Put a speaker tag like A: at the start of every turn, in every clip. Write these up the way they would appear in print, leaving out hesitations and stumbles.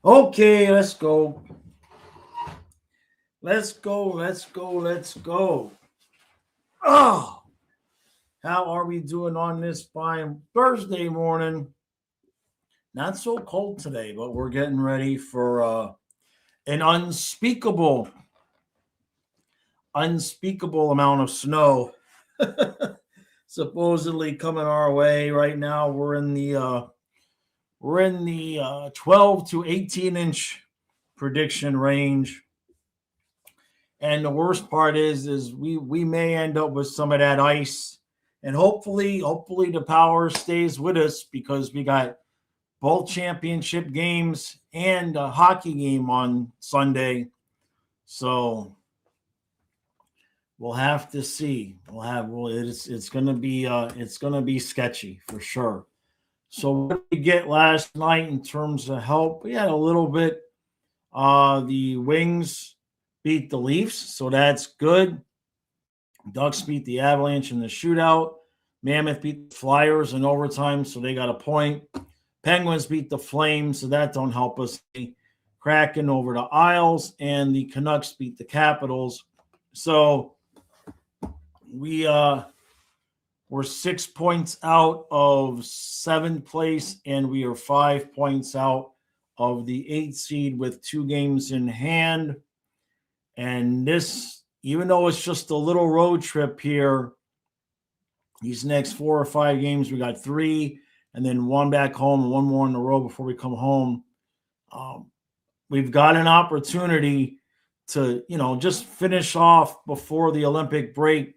A: Okay, let's go. Let's go. Let's go. Let's go. Oh, how are we doing on this fine Thursday morning? Not so cold today, but we're getting ready for an unspeakable amount of snow supposedly coming our way. Right now, we're in the 12 to 18 inch prediction range. And the worst part is we may end up with some of that ice, and hopefully the power stays with us because we got both championship games and a hockey game on Sunday. So we'll have to see. It's gonna be sketchy for sure. So what did we get last night in terms of help? We had a little bit. The Wings beat the Leafs, so that's good. Ducks beat the Avalanche in the shootout. Mammoth beat the Flyers in overtime, so they got a point. Penguins beat the Flames, so that don't help us. Kraken over the Isles, and the Canucks beat the Capitals. So we're 6 points out of seventh place, and we are 5 points out of the eighth seed with 2 games in hand. And this, even though it's just a little road trip here, these next 4 or 5 games, we got 3, and then 1 back home and 1 more on the road before we come home. We've got an opportunity to, just finish off before the Olympic break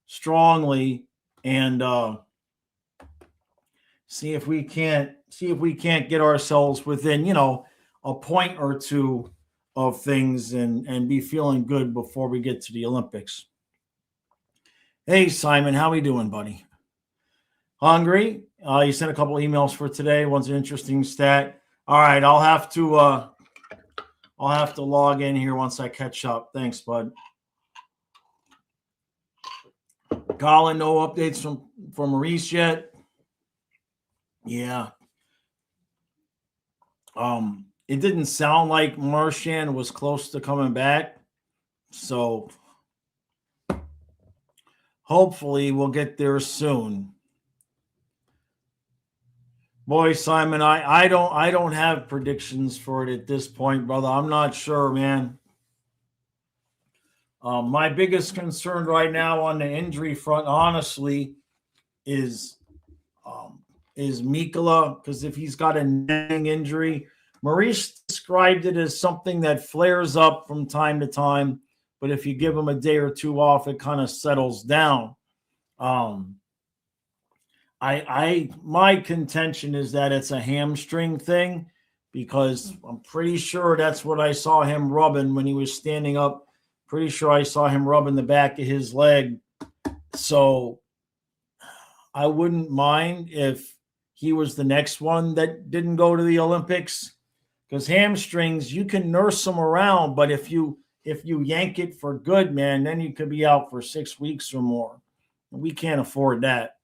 A: strongly and see if we can't get ourselves within, a point or two of things and be feeling good before we get to the Olympics. Hey, Simon, how we doing, buddy? Hungry? You sent a couple emails for today. One's an interesting stat. All right, I'll have to log in here once I catch up. Thanks, bud. Colin, no updates from Maurice yet. Yeah. It didn't sound like Marchand was close to coming back. So hopefully we'll get there soon. Boy, Simon, I don't have predictions for it at this point, brother. I'm not sure, man. My biggest concern right now on the injury front, honestly, is Mikkola, because if he's got a nagging injury, Maurice described it as something that flares up from time to time, but if you give him a day or two off, it kind of settles down. My contention is that it's a hamstring thing, because I'm pretty sure that's what I saw him rubbing when he was standing up. Pretty sure I saw him rubbing the back of his leg. So I wouldn't mind if he was the next one that didn't go to the Olympics, because hamstrings, you can nurse them around, but if you yank it for good, man, then you could be out for 6 weeks or more. We can't afford that.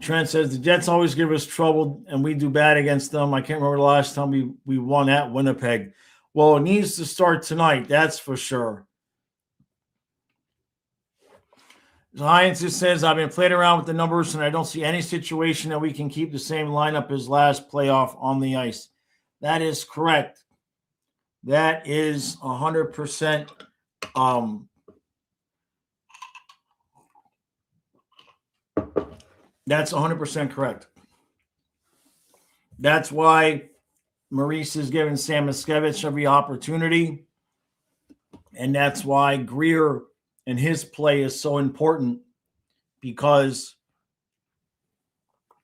A: Trent says the Jets always give us trouble and we do bad against them. I can't remember the last time we won at Winnipeg. Well, it needs to start tonight, that's for sure. Lions just says, I've been playing around with the numbers and I don't see any situation that we can keep the same lineup as last playoff on the ice. That is correct. That is 100%. That's 100% correct. That's why Maurice is giving Sam Miskevich every opportunity. And that's why Greer and his play is so important, because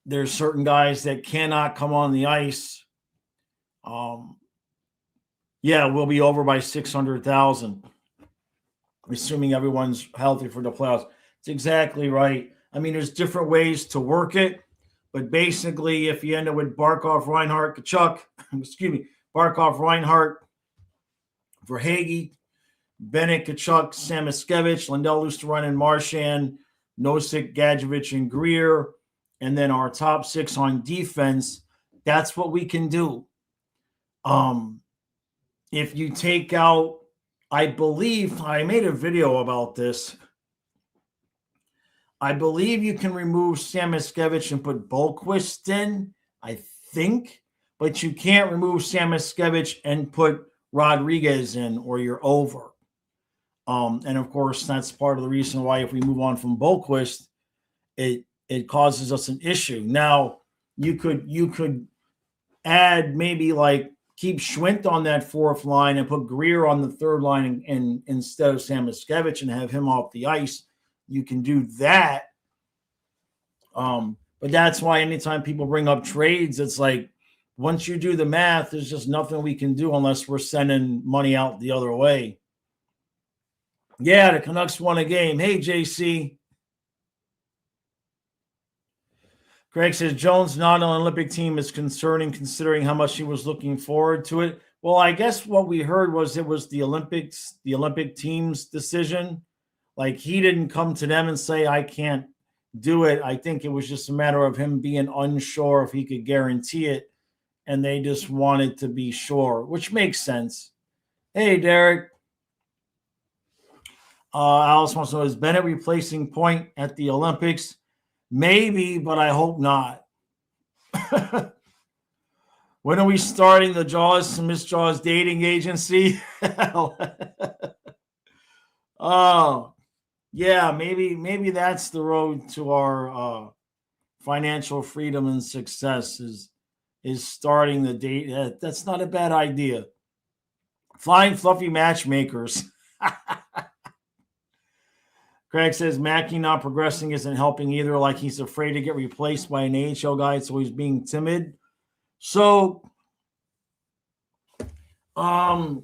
A: there's certain guys that cannot come on the ice. We'll be over by 600,000, assuming everyone's healthy for the playoffs. It's exactly right. I mean, there's different ways to work it, but basically, if you end up with Barkov, Reinhart, Kachuk, Barkov, Reinhart, Verhaeghe, Bennett, Kachuk, Samoskevich, Lindell, Luostarinen, Marchand, Nosek, Gadjevich, and Greer, and then our top 6 on defense, That's what we can do. If you take out, I believe I made a video about this. I believe you can remove Samoskevich and put Bolquist in, I think, but you can't remove Samoskevich and put Rodriguez in, or you're over. And of course, that's part of the reason why if we move on from Bolquist, it causes us an issue. Now, you could add maybe like keep Schwint on that fourth line and put Greer on the third line and instead of Samoskevich and have him off the ice. You can do that. But that's why anytime people bring up trades, it's like once you do the math, there's just nothing we can do unless we're sending money out the other way. Yeah, the Canucks won a game. Hey, JC. Greg says Jones not on Olympic team is concerning considering how much he was looking forward to it. Well, I guess what we heard was it was the Olympic team's decision. Like he didn't come to them and say, I can't do it. I think it was just a matter of him being unsure if he could guarantee it. And they just wanted to be sure, which makes sense. Hey, Derek. Alice wants to know, is Bennett replacing Point at the Olympics? Maybe, but I hope not. When are we starting the Jaws and Miss Jaws dating agency? Oh, yeah, maybe that's the road to our financial freedom and success is starting the date. That's not a bad idea. Flying Fluffy Matchmakers. Craig says Mackey not progressing isn't helping either. Like he's afraid to get replaced by an AHL guy, so he's being timid. So, to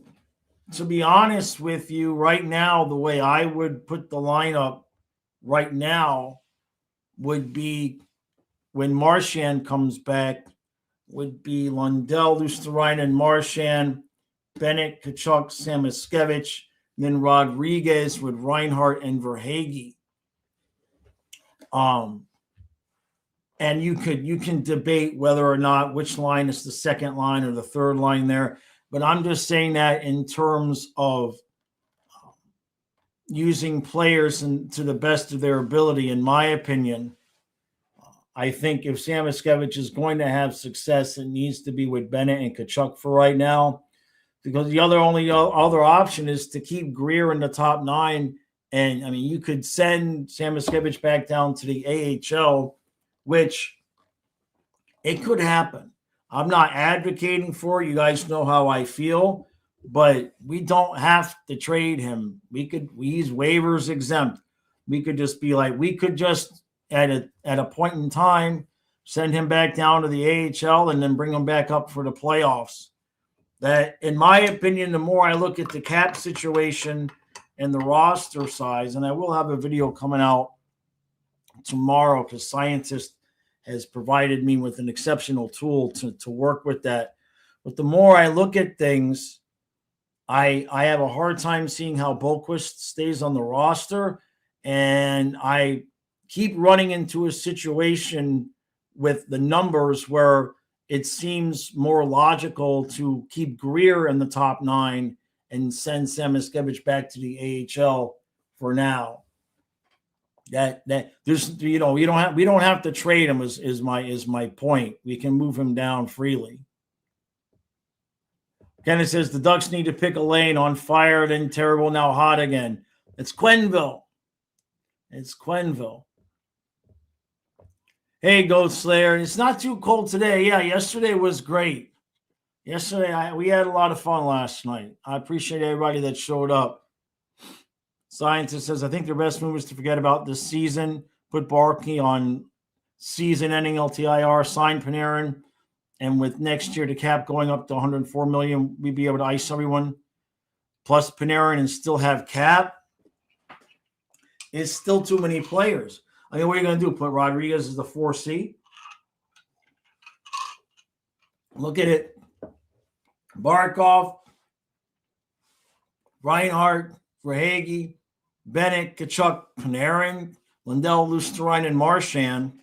A: be honest with you, right now, the way I would put the lineup right now would be when Marchand comes back, would be Lundell, Luostarinen, Marchand, Bennett, Tkachuk, Samoskevich, then Rodriguez with Reinhart and Verhaeghe. And you can debate whether or not which line is the second line or the third line there. But I'm just saying that in terms of using players to the best of their ability, in my opinion. I think if Samoskevich is going to have success, it needs to be with Bennett and Tkachuk for right now. Because the only other option is to keep Greer in the top nine. And, I mean, you could send Samoskevich back down to the AHL, which it could happen. I'm not advocating for it. You guys know how I feel. But we don't have to trade him. He's waivers exempt. We could just be like, we could just, at a point in time, send him back down to the AHL and then bring him back up for the playoffs. That, in my opinion, the more I look at the cap situation and the roster size, and I will have a video coming out tomorrow because Scientist has provided me with an exceptional tool to work with that. But the more I look at things, I have a hard time seeing how Bolquist stays on the roster, and I keep running into a situation with the numbers where it seems more logical to keep Greer in the top nine and send Samoskevich back to the AHL for now. That there's we don't have to trade him is my point. We can move him down freely. Kenneth says the Ducks need to pick a lane. On fire, then terrible, now hot again. It's Quenneville. It's Quenneville. Hey, Goat Slayer. It's not too cold today. Yeah, yesterday was great. Yesterday, we had a lot of fun last night. I appreciate everybody that showed up. Scientist says, I think their best move is to forget about this season, put Barkey on season-ending LTIR, sign Panarin, and with next year the cap going up to $104 million, we'd be able to ice everyone, plus Panarin, and still have cap. It's still too many players. I mean, what are you going to do? Put Rodriguez as the 4C? Look at it. Barkov, Reinhart, Verhaeghe, Bennett, Tkachuk, Panarin, Lundell, Luostarinen, and Marchand.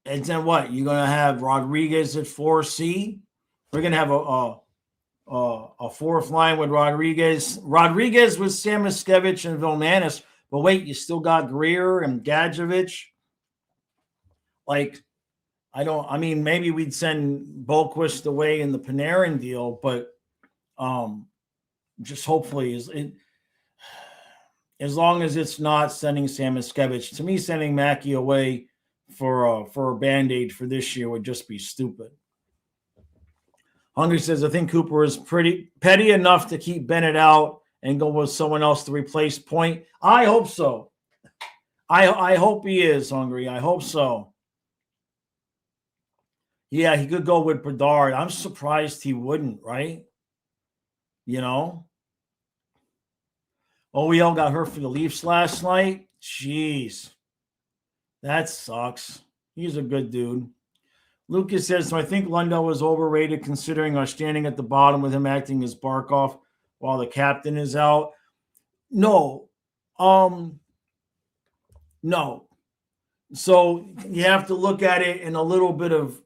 A: And then what? You're going to have Rodriguez at 4C. We're going to have a fourth line with Rodriguez with Samoskevich and Vilmanis. But wait, you still got Greer and Gadjevich. Like, I mean, maybe we'd send Boquist away in the Panarin deal, but just hopefully as long as it's not sending Samoskevich. To me, sending Mackey away for a Band-Aid for this year would just be stupid. Hungry says, I think Cooper is pretty petty enough to keep Bennett out and go with someone else to replace Point. I hope so. I hope he is, Hungry. I hope so. Yeah, he could go with Bedard. I'm surprised he wouldn't, right? You know? OEL got hurt for the Leafs last night. Jeez. That sucks. He's a good dude. Lucas says, so I think Lundell was overrated considering our standing at the bottom with him acting as Barkov while the captain is out. No. No. So you have to look at it in a little bit of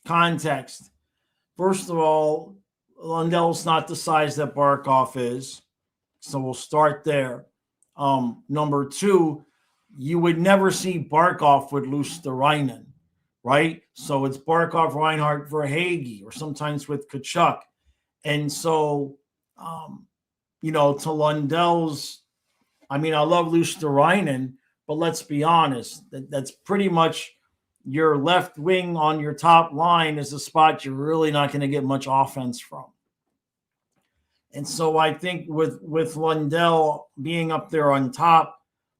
A: context. First of all, Lundell's not the size that Barkov is. So we'll start there. Number two, you would never see Barkov with Luosterainen, right? So it's Barkov, Reinhart, Verhaeghe, or sometimes with Tkachuk. And so, to Lundell's, I mean, I love Luosterainen, but let's be honest, that's pretty much your left wing on your top line is a spot you're really not going to get much offense from. And so I think with Lundell being up there on top,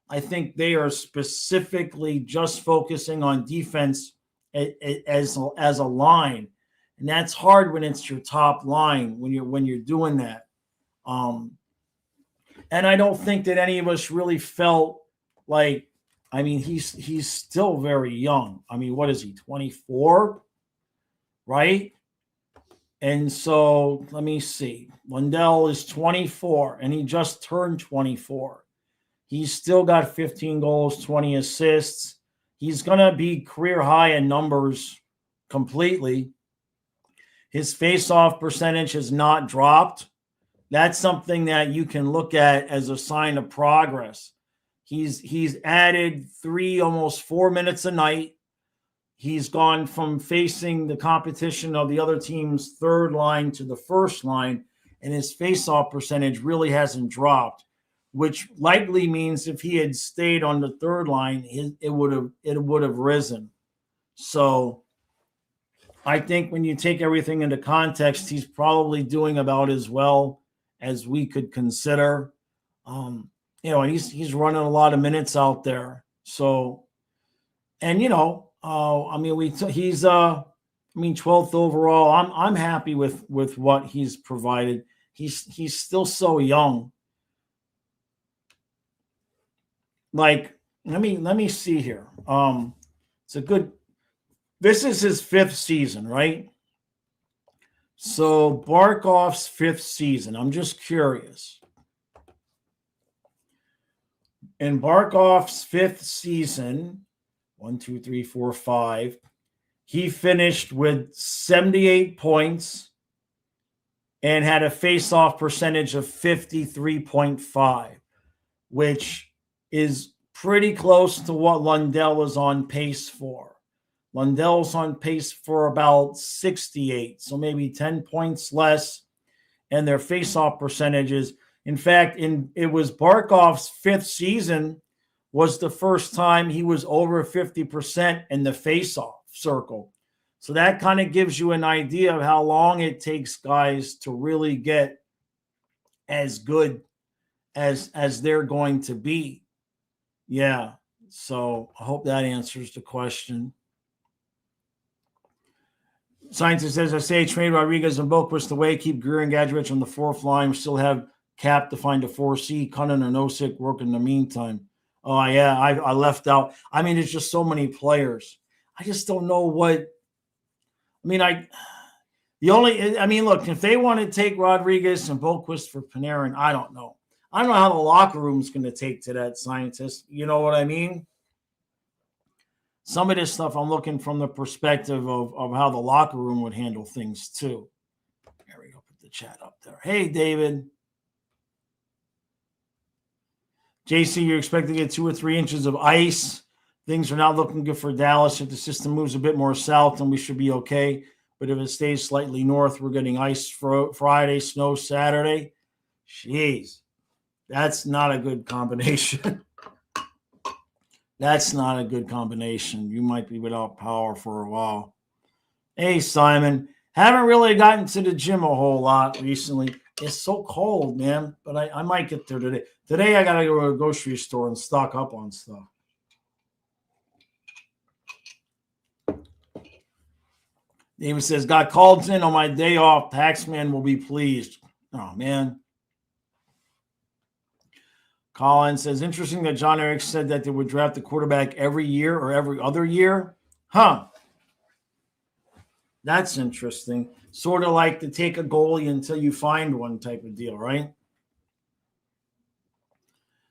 A: I think they are specifically just focusing on defense as a line, and that's hard when it's your top line when you're doing that. And I don't think that any of us really felt like. I mean, he's still very young. I mean, what is he? 24, right? And so let me see. Lundell is 24, and he just turned 24. He's still got 15 goals, 20 assists. He's going to be career high in numbers completely. His face-off percentage has not dropped. That's something that you can look at as a sign of progress. He's added 3, almost 4 minutes a night. He's gone from facing the competition of the other team's third line to the first line, and his face-off percentage really hasn't dropped, which likely means if he had stayed on the third line, it would have risen. So I think when you take everything into context, he's probably doing about as well as we could consider. And he's running a lot of minutes out there. So, and he's 12th overall. I'm happy with what he's provided. He's still so young. Like, let me see here. This is his 5th season, right? So Barkov's 5th season. I'm just curious. In Barkov's 5th season, 1, 2, 3, 4, 5, he finished with 78 points and had a face-off percentage of 53.5, which is pretty close to what Lundell is on pace for. Lundell's on pace for about 68, so maybe 10 points less, and their face-off percentages. In fact, it was Barkov's 5th season was the first time he was over 50% in the face-off circle. So that kind of gives you an idea of how long it takes guys to really get as good as they're going to be. Yeah, so I hope that answers the question. Scientist says, I say trade Rodriguez and Boquist away, keep Greer and Gadjevich on the 4th line. We still have cap to find a 4C, Cunnin or Nosek work in the meantime. Oh, yeah, I left out. I mean, it's just so many players. I just don't know what – look, if they want to take Rodriguez and Boquist for Panarin, I don't know. I don't know how the locker room's going to take to that, Scientist. You know what I mean? some of this stuff I'm looking from the perspective of how the locker room would handle things too. There we go. Put the chat up there. Hey, David. JC, you're expecting to get 2 or 3 inches of ice. Things are not looking good for Dallas. If the system moves a bit more south, then we should be okay. But if it stays slightly north, we're getting ice Friday, snow Saturday. Jeez, that's not a good combination. That's not a good combination. You might be without power for a while. Hey, Simon. Haven't really gotten to the gym a whole lot recently. It's so cold, man. But I might get there today. Today, I got to go to a grocery store and stock up on stuff. David says, got called in on my day off. Taxman will be pleased. Oh, man. Colin says, interesting that John Eric said that they would draft a quarterback every year or every other year. Huh. That's interesting. Sort of like to take a goalie until you find one type of deal, right?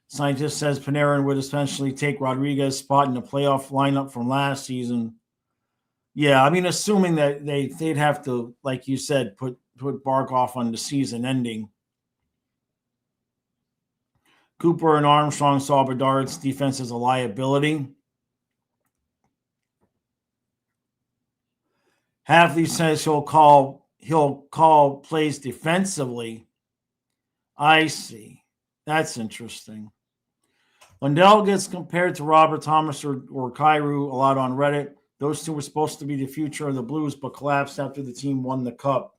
A: Scientist says Panarin would essentially take Rodriguez's spot in the playoff lineup from last season. Yeah, I mean, assuming that they'd have to, like you said, put Barkov on the season ending. Cooper and Armstrong saw Bedard's defense as a liability. Hafley says he'll call plays defensively. I see. That's interesting. Lundell gets compared to Robert Thomas or Kyrou a lot on Reddit. Those two were supposed to be the future of the Blues, but collapsed after the team won the cup.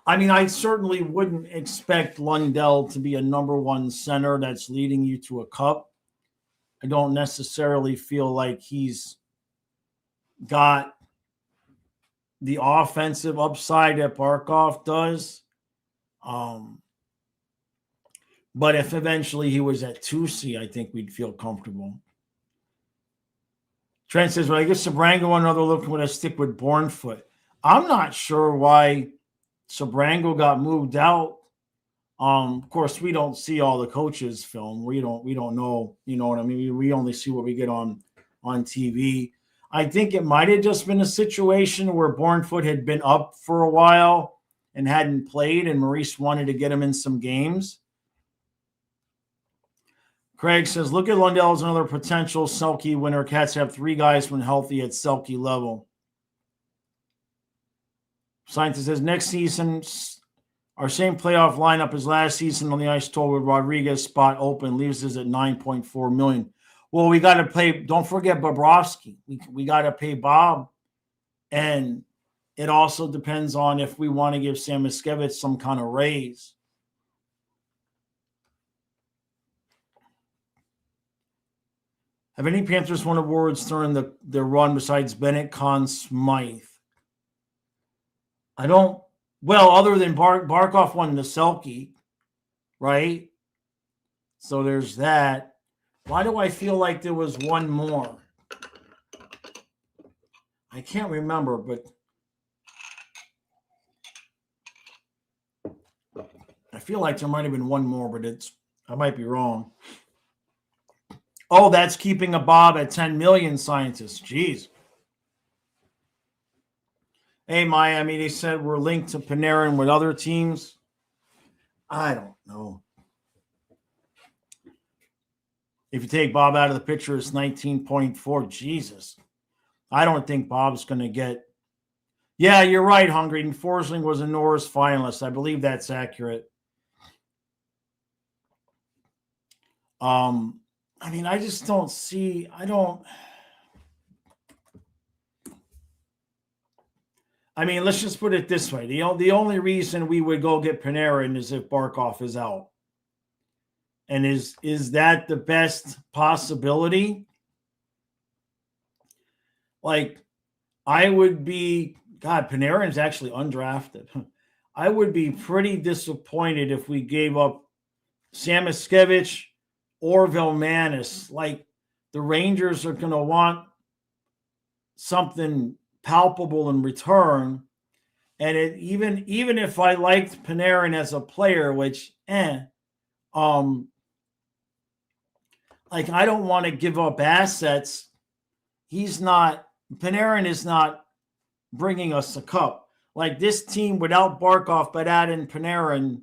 A: I mean, I certainly wouldn't expect Lundell to be a number one center that's leading you to a cup. I don't necessarily feel like he's got the offensive upside that Barkov does. But if eventually he was at 2C, I think we'd feel comfortable. Trent says, well, I guess Sabrango another look when I stick with Bournefoot. I'm not sure why Sabrango got moved out. Of course, we don't see all the coaches' film. We don't know, you know what I mean? We only see what we get on TV. I think it might have just been a situation where Bournefoot had been up for a while and hadn't played, and Maurice wanted to get him in some games. Craig says, look at Lundell as another potential Selke winner. Cats have 3 guys when healthy at Selke level. Scientist says, next season, our same playoff lineup as last season on the ice total with Rodriguez spot open leaves us at $9.4 million. Well, we got to pay. Don't forget Bobrovsky. We got to pay Bob. And it also depends on if we want to give Sam Miskevich some kind of raise. Have any Panthers won awards during their run besides Bennett, Conn, Smythe? I don't. Well, other than Barkov won the Selke, right? So there's that. Why do I feel like there was one more? I can't remember, but I feel like there might have been one more, but I might be wrong. Oh, that's keeping a Bob at 10 million, Scientists. Jeez. Hey, Miami, they said we're linked to Panarin with other teams. I don't know. If you take Bob out of the picture, it's 19.4. Jesus. I don't think Bob's going to get. Yeah, you're right, Hungry. And Forsling was a Norris finalist. I believe that's accurate. I mean, I just don't see. I mean, let's just put it this way. The only reason we would go get Panarin is if Barkov is out. And is that the best possibility? Like, I would be, God, Panarin's actually undrafted. I would be pretty disappointed if we gave up Sam Miskevich or Vilmanis. Like, the Rangers are going to want something palpable in return. And even if I liked Panarin as a player, which, like, I don't want to give up assets. Panarin is not bringing us a cup. Like, this team without Barkov, but adding Panarin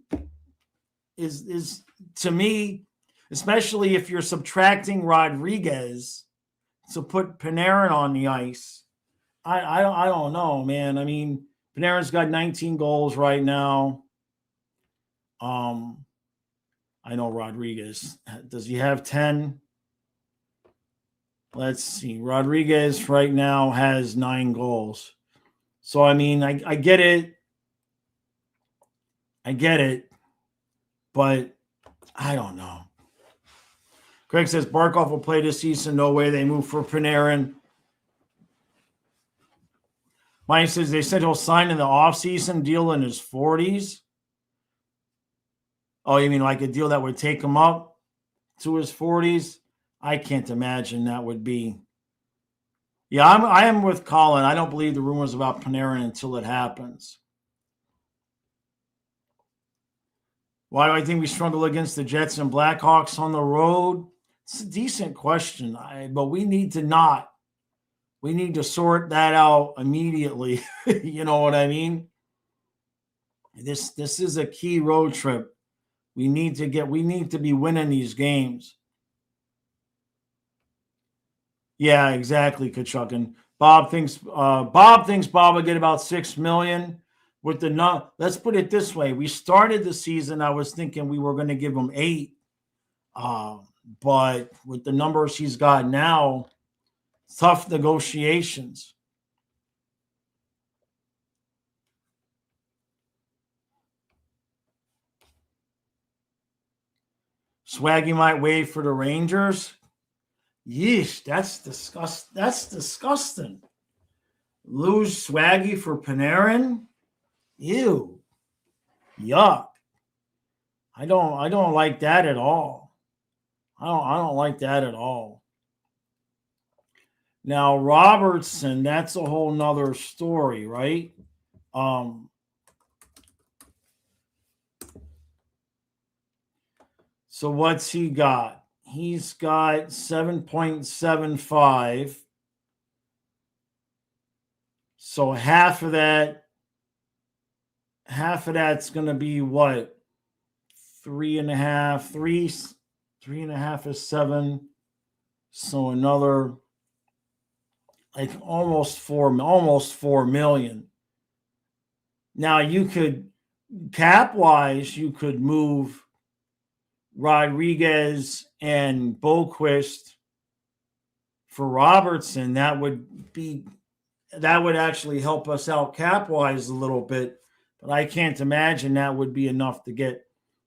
A: is to me, especially if you're subtracting Rodriguez to put Panarin on the ice. I don't know, man. I mean, Panarin's got 19 goals right now. I know Rodriguez. Does he have 10? Let's see. Rodriguez right now has 9 goals. So, I mean, I get it. I get it. But I don't know. Craig says Barkov will play this season. No way they move for Panarin. Mike says they said he'll sign in the offseason, deal in his 40s. Oh, you mean like a deal that would take him up to his 40s? I can't imagine that would be. Yeah, I am with Colin. I don't believe the rumors about Panarin until it happens. Why do I think we struggle against the Jets and Blackhawks on the road? It's a decent question, but we need to not. We need to sort that out immediately. You know what I mean? This is a key road trip. We need to be winning these games. Yeah, exactly, Kachukin. Bob thinks Bob will get about $6 million with the let's put it this way. We started the season, I was thinking we were going to give him 8. But with the numbers he's got now, tough negotiations. Swaggy might wait for the Rangers. Yeesh, that's disgusting. Lose Swaggy for Panarin? Ew. Yuck. I don't like that at all. I don't like that at all. Now, Robertson, that's a whole nother story, right? So what's he got? He's got 7.75. So half of that's going to be what? 3.5. 3.5 is 7. So another like almost 4 million. Now you could cap wise, you could move Rodriguez and Boquist for Robertson. That would actually help us out cap wise a little bit, but I can't imagine that would be enough to get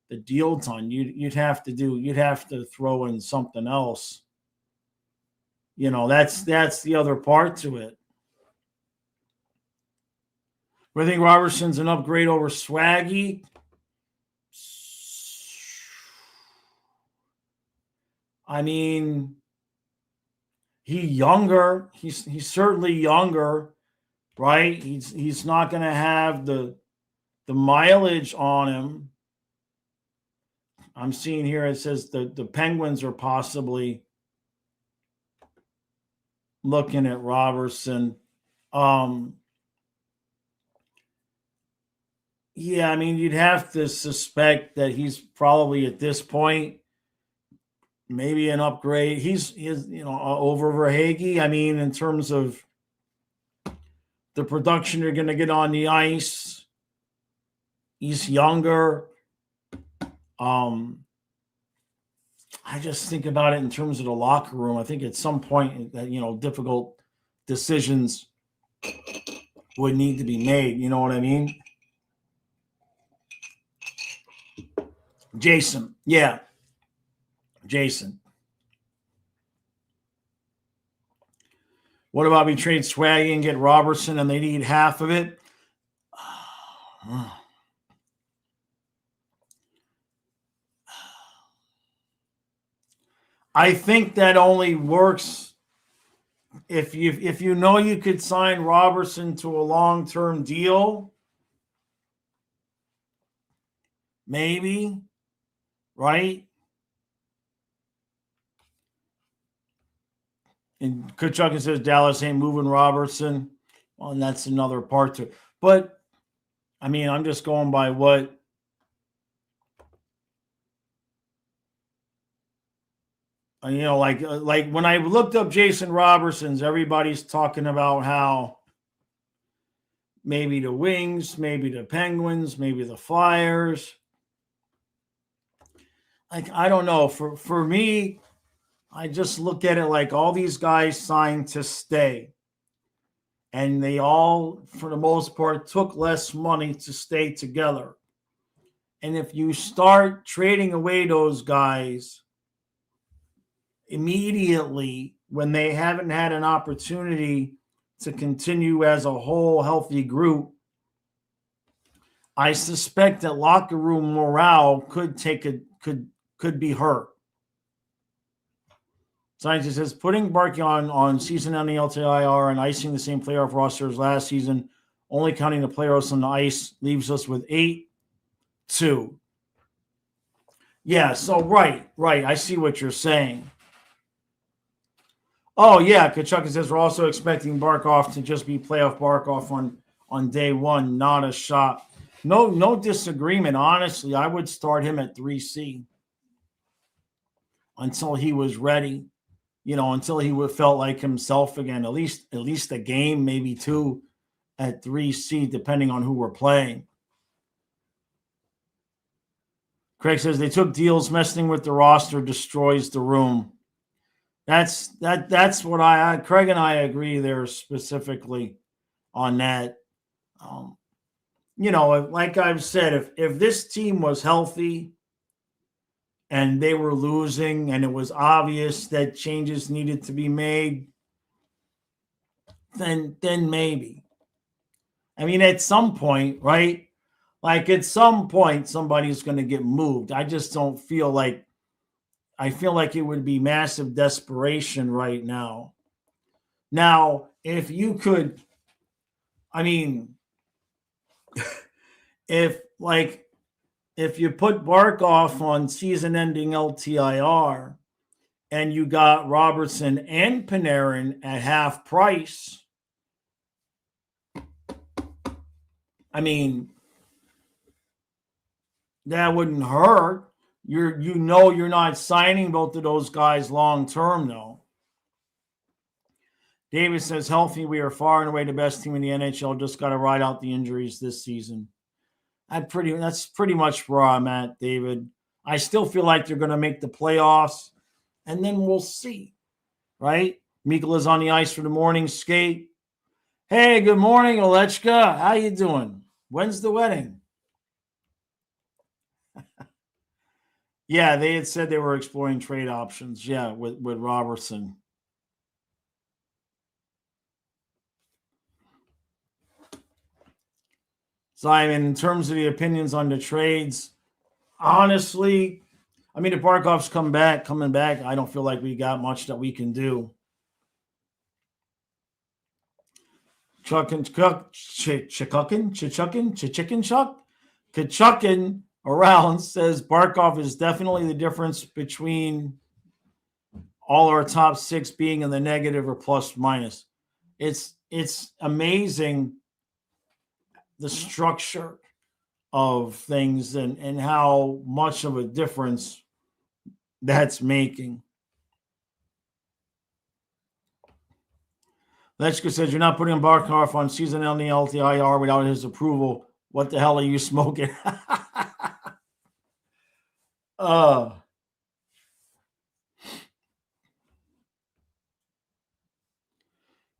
A: the deal done. You'd have to throw in something else. You know, that's the other part to it. I think Robertson's an upgrade over Swaggy. I mean, he's certainly younger, right? He's not going to have the mileage on him. I'm seeing here it says the Penguins are possibly looking at Robertson. Yeah, I mean, you'd have to suspect that he's probably at this point maybe an upgrade. He's over Verhaeghe. I mean, in terms of the production you're going to get on the ice, he's younger. I just think about it in terms of the locker room. I think at some point that difficult decisions would need to be made. You know what I mean? Jason. Yeah. Jason. What about we trade Swaggy and get Robertson and they need half of it? I think that only works if you know you could sign Robertson to a long-term deal. Maybe, right? And Kachuk says Dallas ain't moving Robertson. Well, and that's another part to it. But, I mean, I'm just going by what like when I looked up Jason Robertson's, everybody's talking about how maybe the Wings, maybe the Penguins, maybe the Flyers. Like, I don't know. For me, I just look at it like all these guys signed to stay. And they all, for the most part, took less money to stay together. And if you start trading away those guys immediately when they haven't had an opportunity to continue as a whole healthy group, I suspect that locker room morale could be hurt. Scientist says putting Barkey on season-ending LTIR and icing the same playoff roster as last season, only counting the players on the ice, leaves us with 8-2. Yeah, so right. I see what you're saying. Oh, yeah, Kachuk says we're also expecting Barkov to just be playoff Barkov on day one, not a shot. No disagreement. Honestly, I would start him at 3C until he was ready. Until he felt like himself again, at least a game, maybe two at 3C, depending on who we're playing. Craig says they took deals. Messing with the roster destroys the room. That's what Craig and I agree there specifically on that. Like I've said, if this team was healthy and they were losing and it was obvious that changes needed to be made, then maybe. I mean, at some point, right? Like at some point, somebody's going to get moved. I just don't feel like, I feel like it would be massive desperation right now. Now, if you could, I mean, if you put Barkov on season-ending LTIR and you got Robertson and Panarin at half price, I mean, that wouldn't hurt. You're not signing both of those guys long-term, though. Davis says, healthy, we are far and away the best team in the NHL. Just got to ride out the injuries this season. That's pretty much where I'm at, David. I still feel like they're going to make the playoffs, and then we'll see, right? Mikola's on the ice for the morning skate. Hey, good morning, Olechka. How you doing? When's the wedding? Yeah, they had said they were exploring trade options, with Robertson. Simon, in terms of the opinions on the trades, honestly, I mean, if Barkov's coming back, I don't feel like we got much that we can do. Kachuckin around says Barkov is definitely the difference between all our top six being in the negative or plus minus. It's amazing the structure of things and how much of a difference that's making. Lechka says, you're not putting Barkov on season-ending LTIR without his approval. What the hell are you smoking?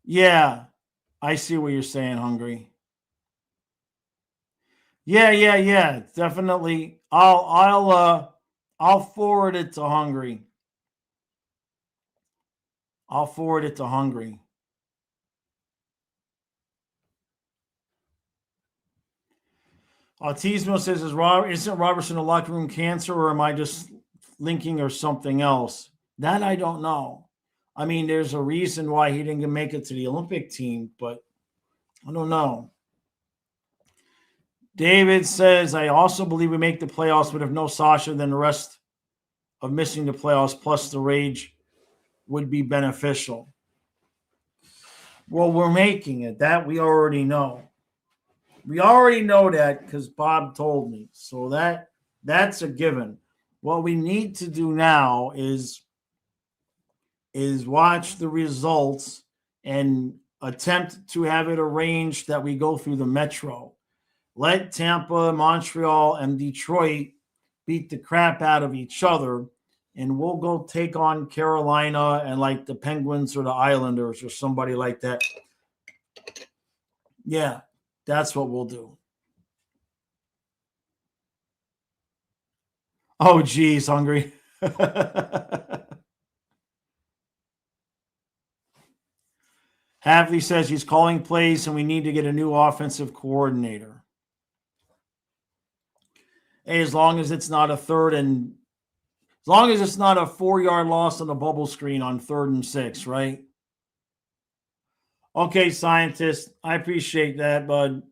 A: Yeah, I see what you're saying, Hungry. Yeah, definitely. I'll forward it to Hungry. Autismo says, isn't Robertson a locker room cancer, or am I just linking or something else? That I don't know. I mean, there's a reason why he didn't make it to the Olympic team, but I don't know. David says, I also believe we make the playoffs, but if no Sasha, then the rest of missing the playoffs plus the rage would be beneficial. Well, we're making it. That we already know. We already know that because Bob told me. So that's a given. What we need to do now is watch the results and attempt to have it arranged that we go through the Metro. Let Tampa, Montreal, and Detroit beat the crap out of each other, and we'll go take on Carolina and like the Penguins or the Islanders or somebody like that. Yeah, that's what we'll do. Oh, geez, hungry. Havley says he's calling plays and we need to get a new offensive coordinator. Hey, as long as it's not a 4-yard loss on the bubble screen on 3rd and 6, right? Okay, scientist, I appreciate that, bud.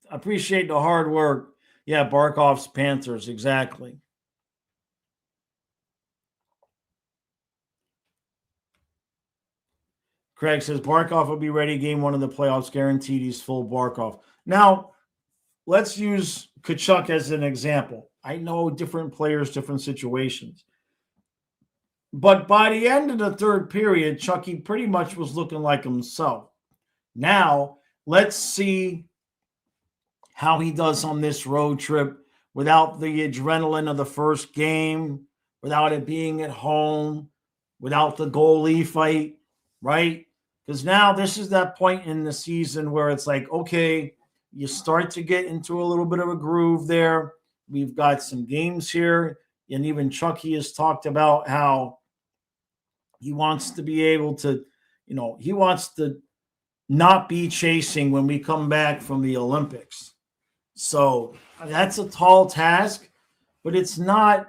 A: I appreciate the hard work. Yeah, Barkov's Panthers, exactly. Craig says Barkov will be ready game 1 of the playoffs, guaranteed he's full Barkov. Now, let's use Tkachuk as an example. I know different players, different situations. But by the end of the 3rd period, Chucky pretty much was looking like himself. Now, let's see how he does on this road trip without the adrenaline of the first game, without it being at home, without the goalie fight, right? Because now this is that point in the season where it's like, okay, you start to get into a little bit of a groove there. We've got some games here. And even Chucky has talked about how he wants to be able to, he wants to not be chasing when we come back from the Olympics. So that's a tall task, but it's not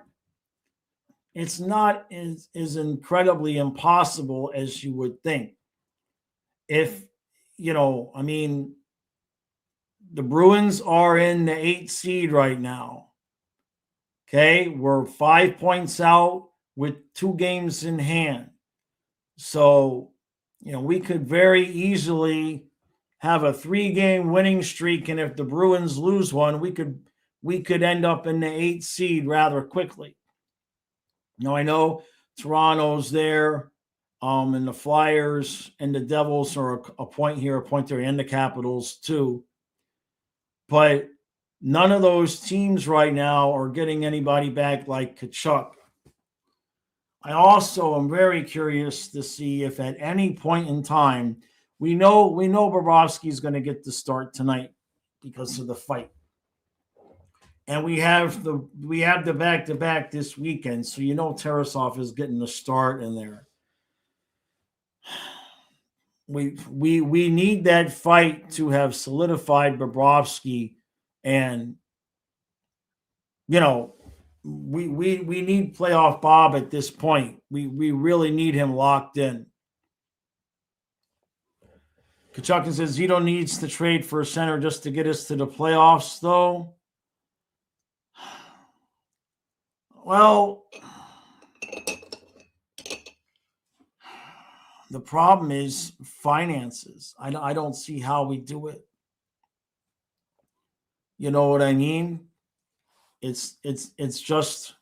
A: as incredibly impossible as you would think. If, the Bruins are in the 8th seed right now. Okay, we're 5 points out with 2 games in hand. So, we could very easily have a 3-game winning streak, and if the Bruins lose one, we could end up in the 8th seed rather quickly. Now, I know Toronto's there, and the Flyers and the Devils are a point here, a point there, and the Capitals too. But none of those teams right now are getting anybody back like Tkachuk. I also am very curious to see if at any point in time, we know Bobrovsky's going to get the start tonight because of the fight. And we have the back-to-back this weekend, so Tarasov is getting the start in there. We need that fight to have solidified Bobrovsky, and we need playoff Bob at this point. We really need him locked in. Kachuk says Zito needs to trade for a center just to get us to the playoffs, though. Well, the problem is finances. I don't see how we do it. You know what I mean? It's just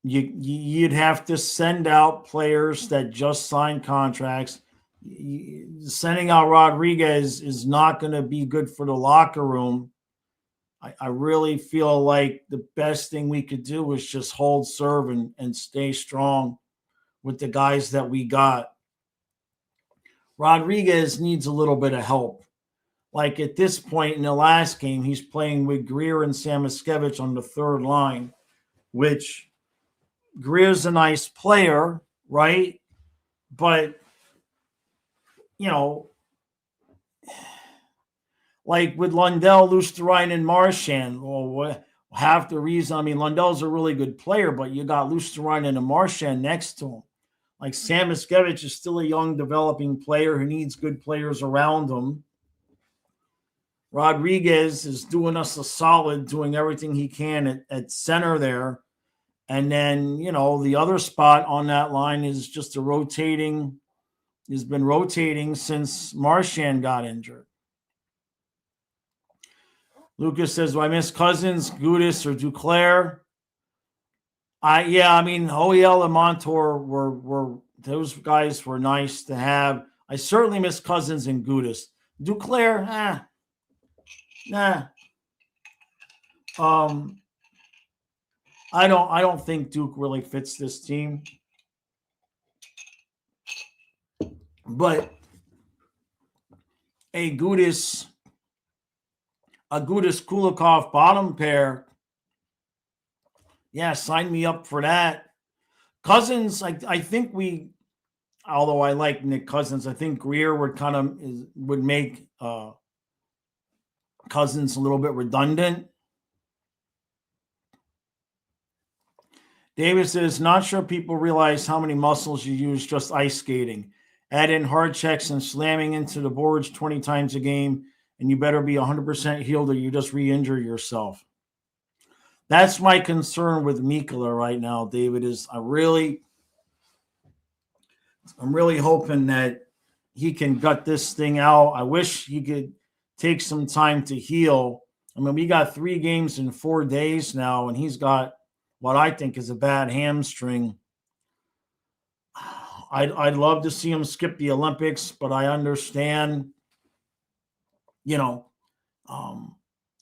A: you'd have to send out players that just signed contracts. Sending out Rodriguez is not going to be good for the locker room. I really feel like the best thing we could do is just hold serve and stay strong with the guys that we got. Rodriguez needs a little bit of help. Like at this point in the last game, he's playing with Greer and Samoskevich on the 3rd line, which Greer's a nice player, right? But, like with Lundell, Lusterine, and Marchand, well, half the reason, Lundell's a really good player, but you got Lusterine and Marchand next to him. Like Samoskevich is still a young developing player who needs good players around him. Rodriguez is doing us a solid, doing everything he can at center there. And then, the other spot on that line is just a rotating He's been rotating since Marchand got injured. Lucas says, do I miss Cousins, Gudis, or Duclair? I mean, Hoyel and Montour were those guys were nice to have. I certainly miss Cousins and Gudis. Duclair, nah. I don't think Duke really fits this team. But a Gudis Kulikov bottom pair, yeah, sign me up for that. Cousins, I think although I like Nick Cousins, I think Greer would make Cousins a little bit redundant. Davis says, not sure people realize how many muscles you use just ice skating. Add in hard checks and slamming into the boards 20 times a game, and you better be 100% healed or you just re-injure yourself. That's my concern with Mikkola right now, David, is I'm really hoping that he can gut this thing out. I wish he could take some time to heal. I mean, we got 3 games in 4 days now, and he's got what I think is a bad hamstring. I'd love to see him skip the Olympics, but I understand, I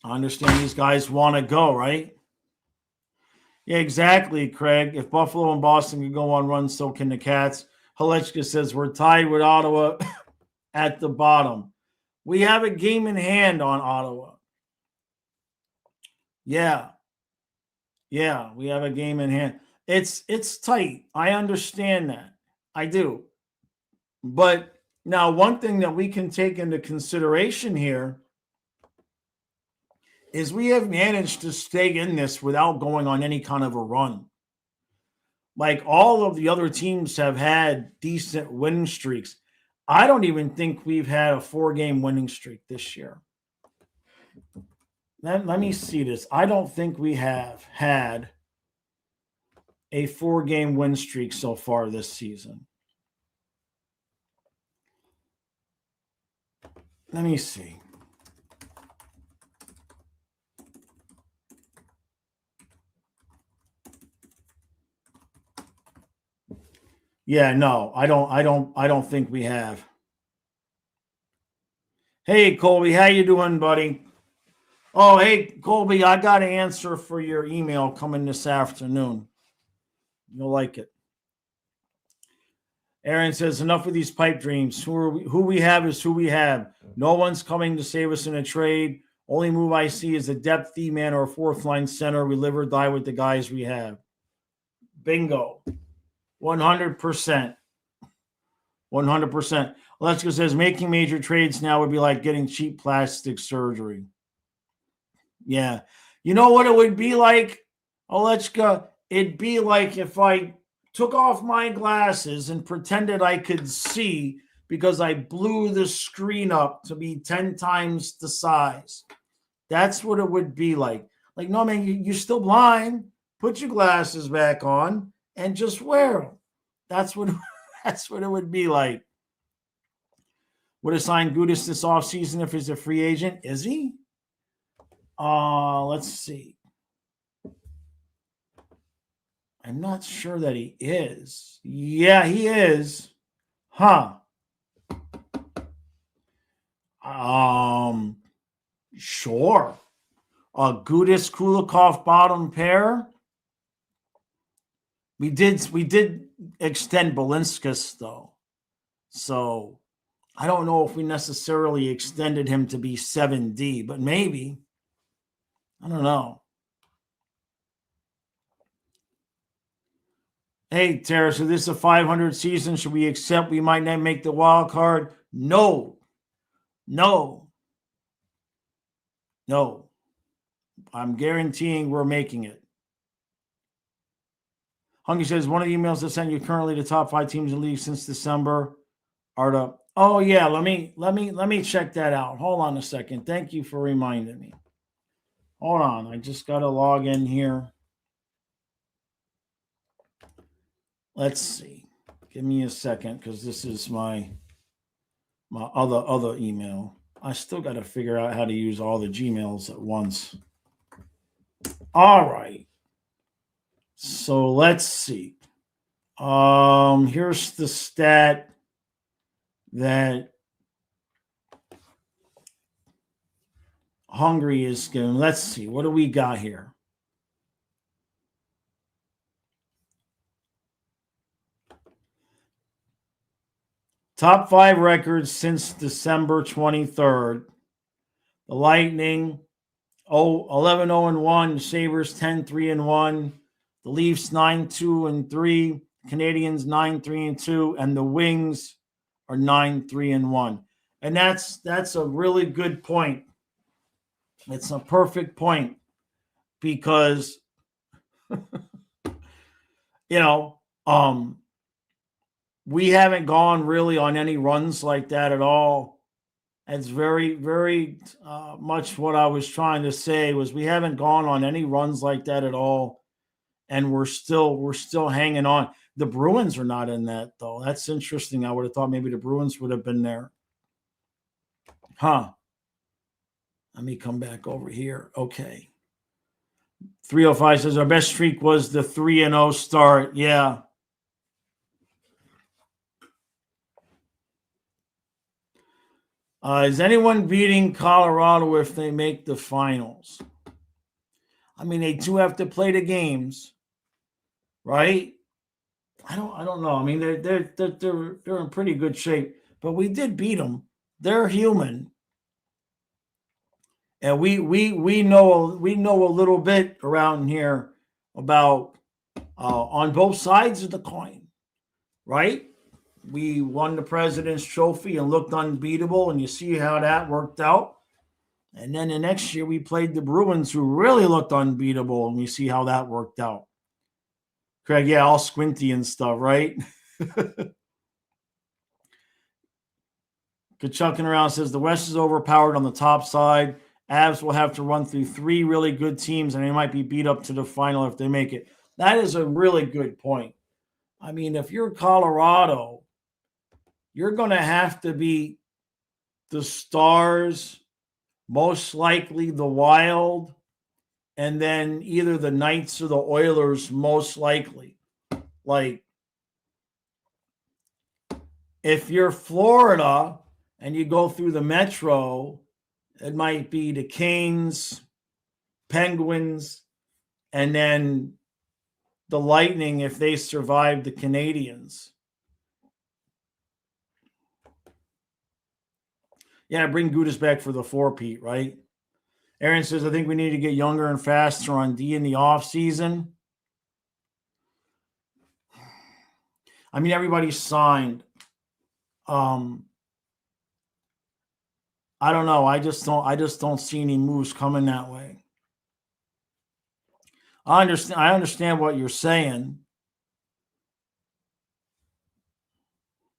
A: understand these guys want to go, right? Yeah, exactly, Craig. If Buffalo and Boston can go on runs, so can the Cats. Halechka says we're tied with Ottawa at the bottom. We have a game in hand on Ottawa. Yeah, we have a game in hand. It's tight. I understand that. I do. But now one thing that we can take into consideration here is we have managed to stay in this without going on any kind of a run. Like all of the other teams have had decent winning streaks. I don't even think we've had a 4-game winning streak this year. Let me see this. I don't think we have had a 4-game win streak so far this season. Let me see. Yeah, no, I don't think we have. Hey, Colby, how you doing, buddy? Oh, hey, Colby, I got an answer for your email coming this afternoon. You'll like it. Aaron says, enough of these pipe dreams. Who we have is who we have. No one's coming to save us in a trade. Only move I see is a depth D-man or a fourth-line center. We live or die with the guys we have. Bingo. 100%. 100%. Alechka says, making major trades now would be like getting cheap plastic surgery. Yeah. You know what it would be like, Alechka? It'd be like if I took off my glasses and pretended I could see because I blew the screen up to be 10 times the size. That's what it would be like. Like, no, man, you're still blind. Put your glasses back on and just wear them. That's what it would be like. Would have signed Gudis this offseason if he's a free agent. Is he? Let's see. I'm not sure that he is. Yeah, he is. Huh. Sure. Gudis Kulikov bottom pair. We did extend Belinskas though. So I don't know if we necessarily extended him to be 7D, but maybe. I don't know. Hey, Tara, so this is a 500 season. Should we accept we might not make the wild card? No. I'm guaranteeing we're making it. Hungy says, one of the emails that sent you currently the top 5 teams in the league since December are the... Oh, yeah, let me check that out. Hold on a second. Thank you for reminding me. Hold on. I just got to log in here. Let's see. Give me a second because this is my other email. I still got to figure out how to use all the Gmails at once. All right. So let's see. Here's the stat that Hungary is giving. Let's see. What do we got here? Top 5 records since December 23rd. The Lightning 11-0-1, Sabres 10-3-1, the Leafs 9-2-3, Canadians 9-3-2, and the Wings are 9-3-1. And that's a really good point. It's a perfect point because we haven't gone really on any runs like that at all. It's very, very much what I was trying to say was we haven't gone on any runs like that at all, and we're still hanging on. The Bruins are not in that though. That's interesting. I would have thought maybe the Bruins would have been there. Huh. Let me come back over here. Okay. 305 says our best streak was the 3-0 start. Yeah. Is anyone beating Colorado if they make the finals? I mean, they do have to play the games, right? I don't know. I mean, they're in pretty good shape, but we did beat them. They're human, and we know a little bit around here about on both sides of the coin, right? We won the President's Trophy and looked unbeatable, and you see how that worked out. And then the next year we played the Bruins, who really looked unbeatable, and we see how that worked out. Craig, yeah, all squinty and stuff, right? Kachucking around says the West is overpowered on the top side. Avs will have to run through 3 really good teams, and they might be beat up to the final if they make it. That is a really good point. I mean, if you're Colorado, you're going to have to beat the Stars, most likely the Wild, and then either the Knights or the Oilers, most likely. Like, if you're Florida and you go through the Metro, it might be the Canes, Penguins, and then the Lightning if they survive the Canadians. Yeah, bring Gudas back for the 4-peat, right? Aaron says, I think we need to get younger and faster on D in the offseason. I mean, everybody's signed. I don't know. I just don't see any moves coming that way. I understand what you're saying.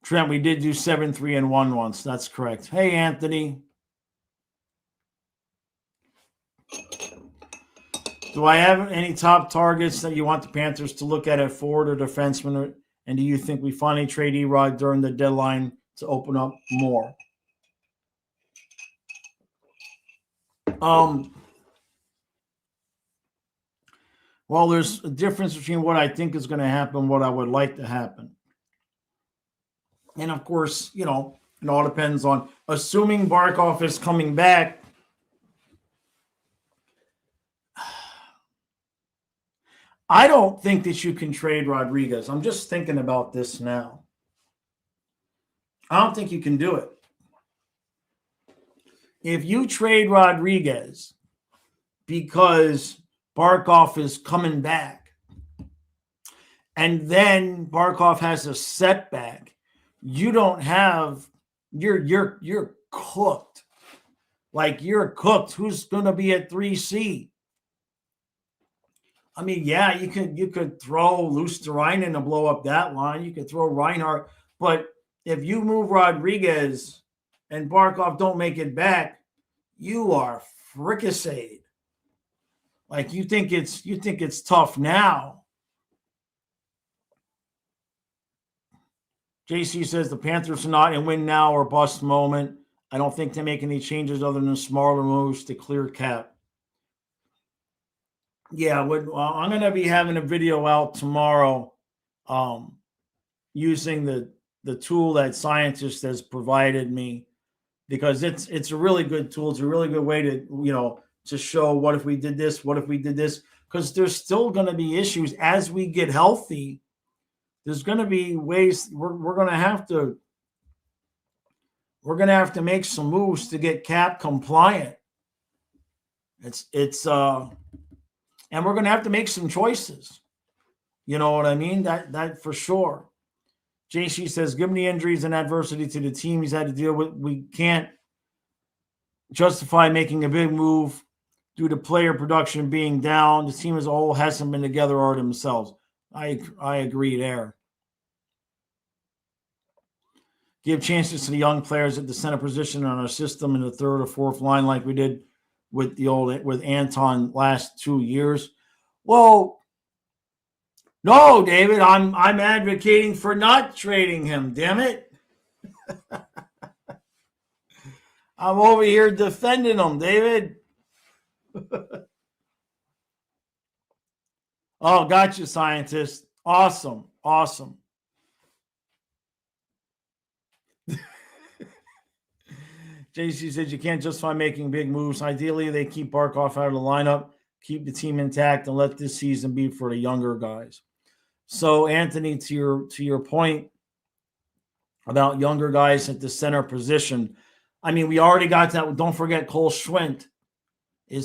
A: Trent, we did do 7-3-1 once. That's correct. Hey, Anthony. Do I have any top targets that you want the Panthers to look at forward or defenseman? And do you think we finally trade Erod during the deadline to open up more? Well, there's a difference between what I think is going to happen and what I would like to happen. And of course, it all depends on assuming Barkov is coming back. I don't think that you can trade Rodriguez. I'm just thinking about this now. I don't think you can do it. If you trade Rodriguez because Barkov is coming back and then Barkov has a setback, you don't have you're cooked. Like, you're cooked. Who's going to be at 3C? I mean, yeah, you could throw Luosterainen to blow up that line. You could throw Reinhart, but if you move Rodriguez and Barkov don't make it back, you are fricasseed. Like, you think it's tough now. JC says the Panthers are not in win now or bust moment. I don't think they make any changes other than smaller moves to clear cap. Yeah, I'm going to be having a video out tomorrow using the tool that Scientist has provided me, because it's a really good tool. It's a really good way to show what if we did this, what if we did this, because there's still going to be issues as we get healthy. There's going to be ways we're going to have to make some moves to get cap compliant. And we're going to have to make some choices. You know what I mean? That for sure. JC says, given the injuries and adversity to the team he's had to deal with, we can't justify making a big move due to player production being down. The team as a whole hasn't been together or themselves. I agree there. Give chances to the young players at the center position on our system in the third or fourth line, like we did with Anton last 2 years. Well, no, David, I'm advocating for not trading him. Damn it! I'm over here defending him, David. Oh, gotcha, Scientist. Awesome. JC says you can't justify making big moves. Ideally, they keep Barkov out of the lineup, keep the team intact, and let this season be for the younger guys. So, Anthony, to your point about younger guys at the center position, I mean, we already got that. Don't forget Cole Schwint.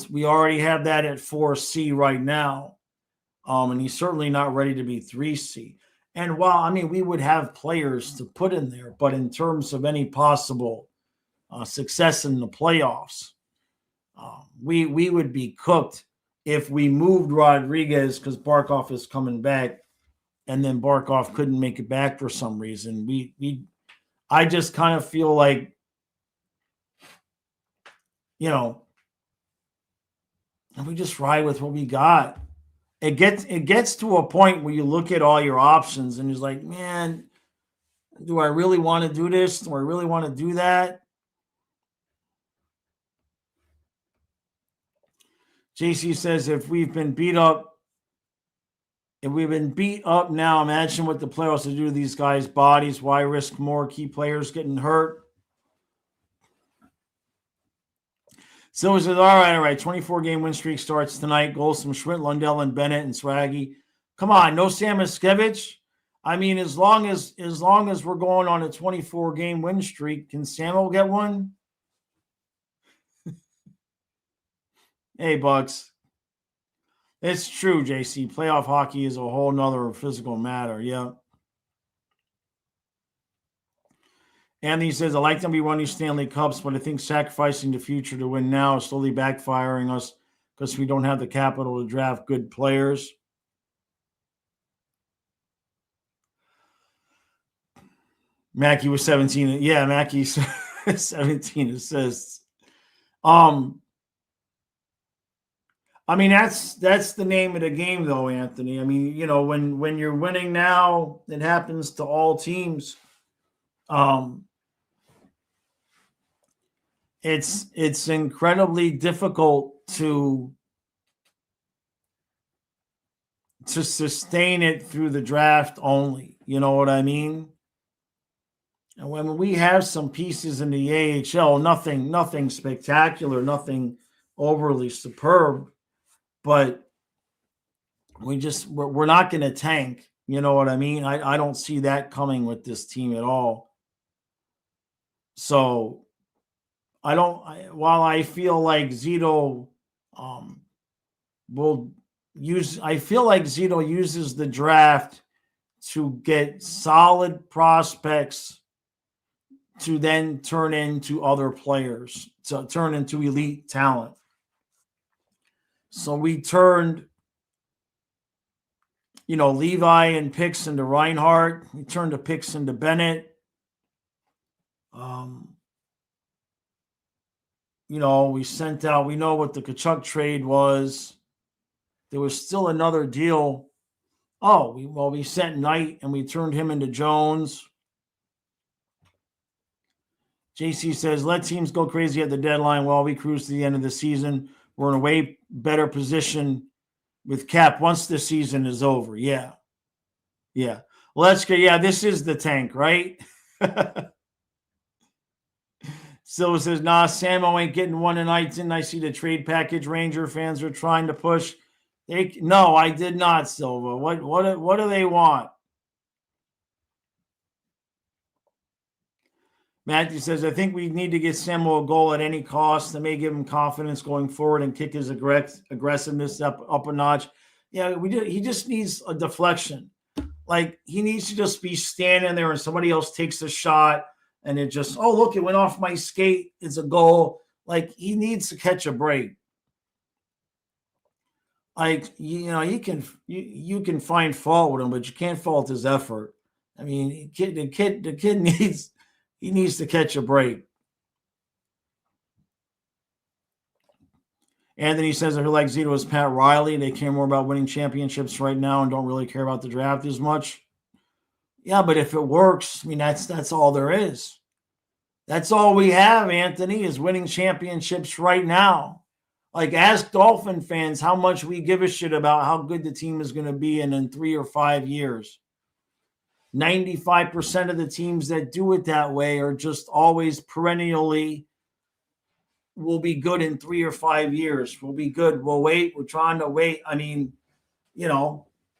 A: We already have that at 4C right now. And he's certainly not ready to be 3C. And while, I mean, we would have players to put in there, but in terms of any possible success in the playoffs, we would be cooked if we moved Rodriguez because Barkov is coming back, and then Barkov couldn't make it back for some reason. I just kind of feel like, and we just ride with what we got. It gets to a point where you look at all your options and you're like, man, do I really want to do this? Do I really want to do that? JC says, if we've been beat up now, imagine what the playoffs will do to these guys' bodies. Why risk more key players getting hurt? So he says, all right. 24-game win streak starts tonight. Goals from Schmidt, Lundell, and Bennett and Swaggy. Come on, no Sam Miskevich. I mean, as long as we're going on a 24-game win streak, can Samuel get one? Hey, Bucks. It's true, JC. Playoff hockey is a whole nother physical matter. Yeah. Anthony says, I like them to be winning Stanley Cups, but I think sacrificing the future to win now is slowly backfiring us because we don't have the capital to draft good players. Mackey was 17. Yeah, Mackey's 17 assists. I mean, that's the name of the game, though, Anthony. I mean, when you're winning now, it happens to all teams. It's incredibly difficult to sustain it through the draft only. You know what I mean? And when we have some pieces in the AHL, nothing spectacular, nothing overly superb, but we're not going to tank. You know what I mean? I don't see that coming with this team at all. So while I feel like Zito Zito uses the draft to get solid prospects to then turn into other players, to turn into elite talent. So we turned, Levi and picks into Reinhardt. We turned the picks into Bennett. We sent out, we know what the Kachuk trade was. There was still another deal. We sent Knight and we turned him into Jones. JC says, let teams go crazy at the deadline while we cruise to the end of the season. We're in a way better position with cap once the season is over. Yeah. Yeah. Let's go. Yeah, this is the tank, right? Silva says, nah, Samo ain't getting one tonight. Didn't I see the trade package Ranger fans are trying to push? No, I did not, Silva. What do they want? Matthew says, I think we need to get Samo a goal at any cost. That may give him confidence going forward and kick his aggressiveness up a notch. Yeah, he just needs a deflection. Like, he needs to just be standing there and somebody else takes a shot and it just, oh, look, it went off my skate. It's a goal. Like, he needs to catch a break. Like, you can find fault with him, but you can't fault his effort. I mean, the kid needs to catch a break. Anthony says, I feel like Zito is Pat Riley. They care more about winning championships right now and don't really care about the draft as much. Yeah, but if it works, I mean, that's all there is. That's all we have, Anthony, is winning championships right now. Like, ask Dolphin fans how much we give a shit about how good the team is going to be in 3 or 5 years. 95% of the teams that do it that way are just always perennially will be good in 3 or 5 years. We'll be good. We'll wait. We're trying to wait. I mean,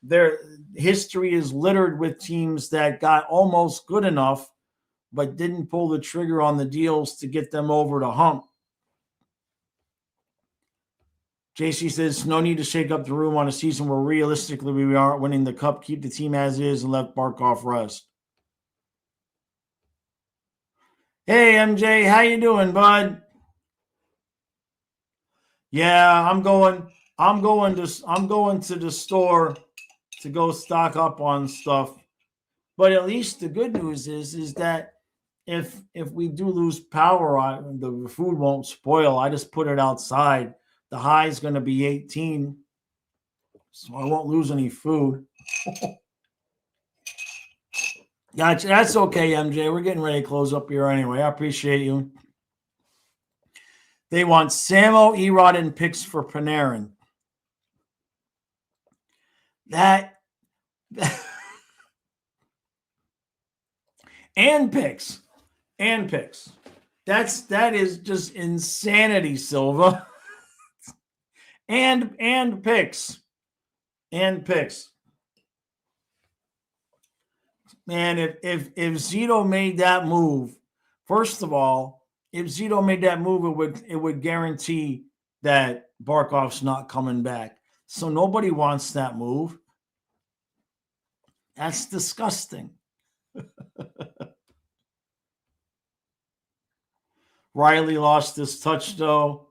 A: their history is littered with teams that got almost good enough but didn't pull the trigger on the deals to get them over the hump. JC says, no need to shake up the room on a season where realistically we aren't winning the cup. Keep the team as is and let Barkov rest. Hey, MJ, how you doing, bud? Yeah, I'm going to the store to go stock up on stuff. But at least the good news is that if we do lose power, the food won't spoil. I just put it outside. The high is going to be 18, so I won't lose any food. Gotcha. That's okay, MJ. We're getting ready to close up here anyway. I appreciate you. They want Samo, Erod, and picks for Panarin. And picks. That is just insanity, Silva. and picks. Man, if Zito made that move, first of all, if Zito made that move, it would guarantee that Barkov's not coming back. So nobody wants that move. That's disgusting. Riley lost his touch, though.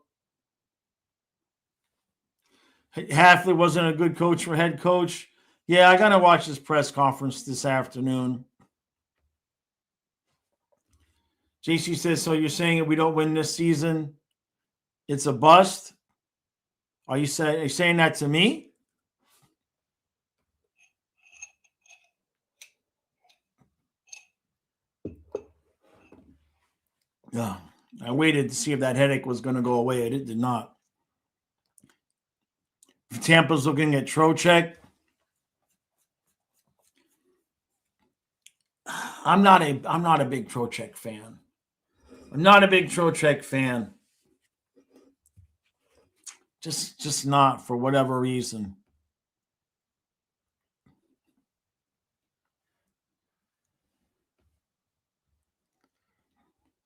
A: Hafley wasn't a good coach for head coach. Yeah, I got to watch his press conference this afternoon. JC says, so you're saying if we don't win this season, it's a bust? Are you saying that to me? Yeah. I waited to see if that headache was going to go away. It did not. Tampa's looking at Trocheck. I'm not a big Trocheck fan. Just not, for whatever reason.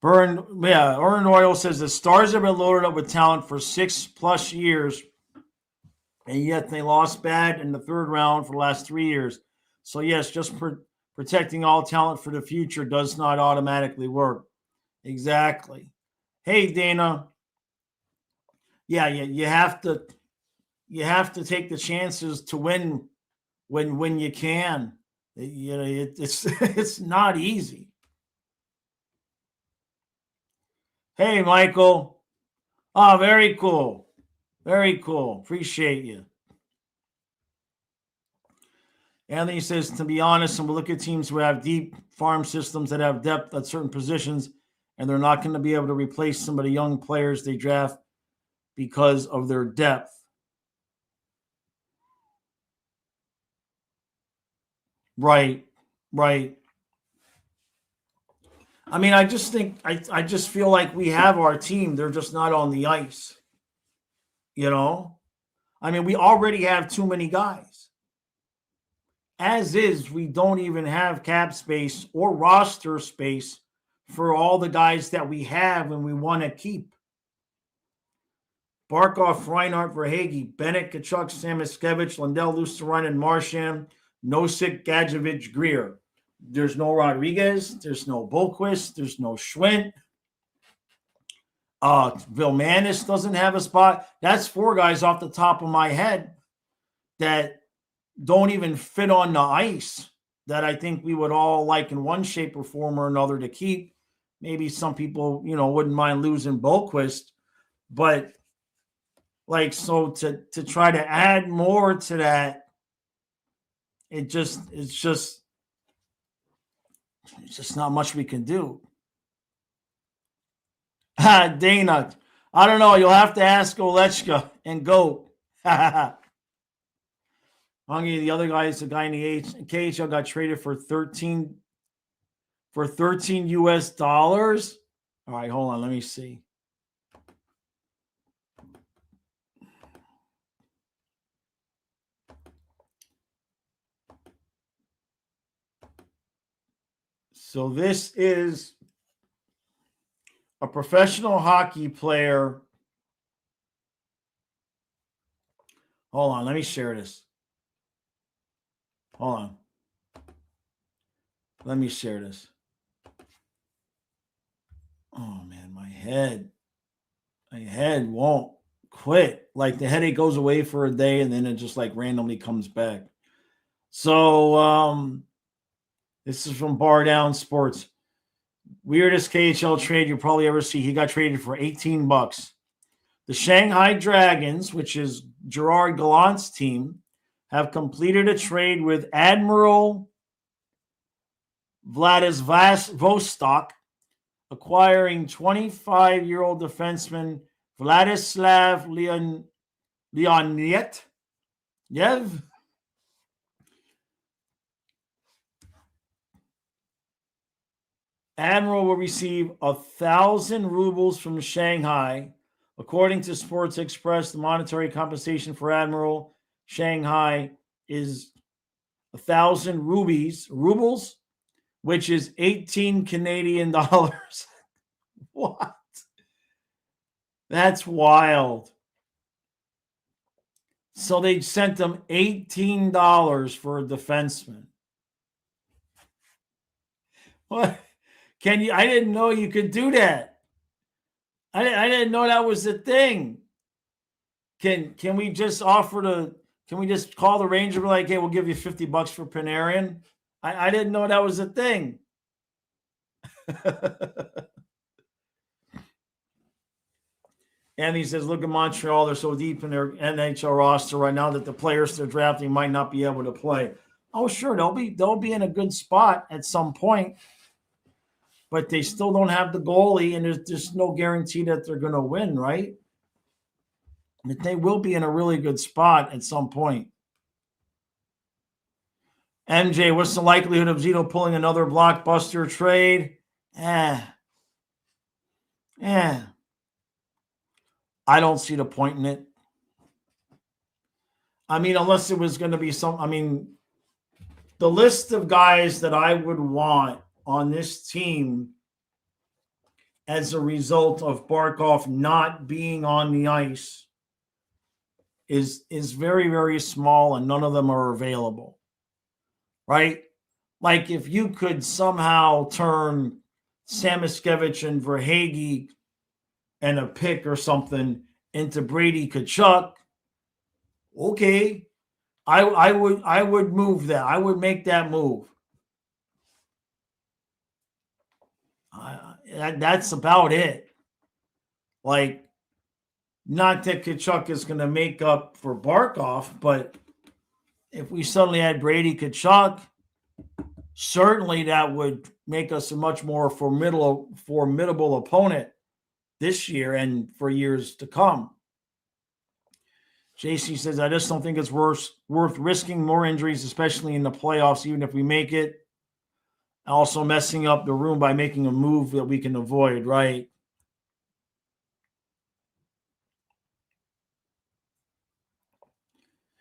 A: Earned Oil says the Stars have been loaded up with talent for 6+ years, and yet they lost bad in the third round for the last 3 years. So yes, just protecting all talent for the future does not automatically work. Exactly. Hey, Dana. Yeah, you have to take the chances to win when you can. It's not easy. Hey, Michael. Oh, very cool. Very cool. Appreciate you. Anthony says, to be honest, and we look at teams who have deep farm systems that have depth at certain positions and they're not going to be able to replace some of the young players they draft because of their depth. Right. I mean, I just think I just feel like we have our team. They're just not on the ice. I mean, we already have too many guys. As is, we don't even have cap space or roster space for all the guys that we have and we want to keep. Barkov, Reinhart, Verhaeghe, Bennett, Tkachuk, Samoskevich, Lundell, Luostarinen, Marchand, Nosek, Gadjevich, Greer. There's no Rodriguez. There's no Boqvist. There's no Schwint. Vilmanis doesn't have a spot. That's 4 guys off the top of my head that don't even fit on the ice that I think we would all like in one shape or form or another to keep. Maybe some people, wouldn't mind losing Boqvist, but so to try to add more to that, it's just not much we can do. Dana, I don't know. You'll have to ask Olechka and Goat. Hungy, the other guy is the guy in the KHL got traded for 13 US dollars. All right, hold on. Let me see. So this is a professional hockey player. Hold on, let me share this. Hold on. Let me share this. Oh, man, my head won't quit. Like the headache goes away for a day and then it just randomly comes back. So this is from Bar Down Sports. Weirdest KHL trade you'll probably ever see. He got traded for $18. The Shanghai Dragons, which is Gerard Gallant's team, have completed a trade with Admiral Vladislavostok, acquiring 25-year-old defenseman Vladislav Leoniev. Admiral will receive 1,000 rubles from Shanghai. According to Sports Express, the monetary compensation for Admiral Shanghai is 1,000 rubles, which is 18 Canadian dollars. What? That's wild. So they sent them $18 for a defenseman. What? I didn't know you could do that. I didn't know that was the thing. Can we just can we just call the Ranger and be like, hey, we'll give you $50 for Panarin? I didn't know that was a thing. And he says, look at Montreal. They're so deep in their NHL roster right now that the players they're drafting might not be able to play. Oh, sure. They'll be in a good spot at some point. But they still don't have the goalie, and there's no guarantee that they're going to win, right? But they will be in a really good spot at some point. MJ, what's the likelihood of Zito pulling another blockbuster trade? I don't see the point in it. I mean, unless it was going to be the list of guys that I would want on this team as a result of Barkov not being on the ice is very, very small, and none of them are available, right? Like if you could somehow turn Samoskevich and Verhaeghe and a pick or something into Brady Tkachuk, okay, I would move that. I would make that move. That's about it. Like, not that Tkachuk is going to make up for Barkov, but if we suddenly had Brady Tkachuk, certainly that would make us a much more formidable opponent this year and for years to come. JC says, I just don't think it's worth risking more injuries, especially in the playoffs, even if we make it. Also messing up the room by making a move that we can avoid, right?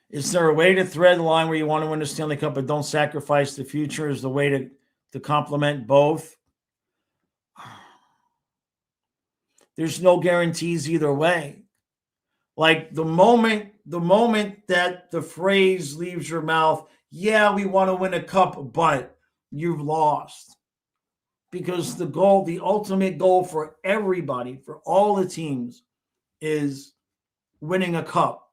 A: Is there a way to thread the line where you want to win the Stanley Cup but don't sacrifice the future? Is the way to complement both? There's no guarantees either way. Like the moment that the phrase leaves your mouth, yeah, we want to win a cup, but you've lost. Because the ultimate goal for everybody, for all the teams, is winning a cup.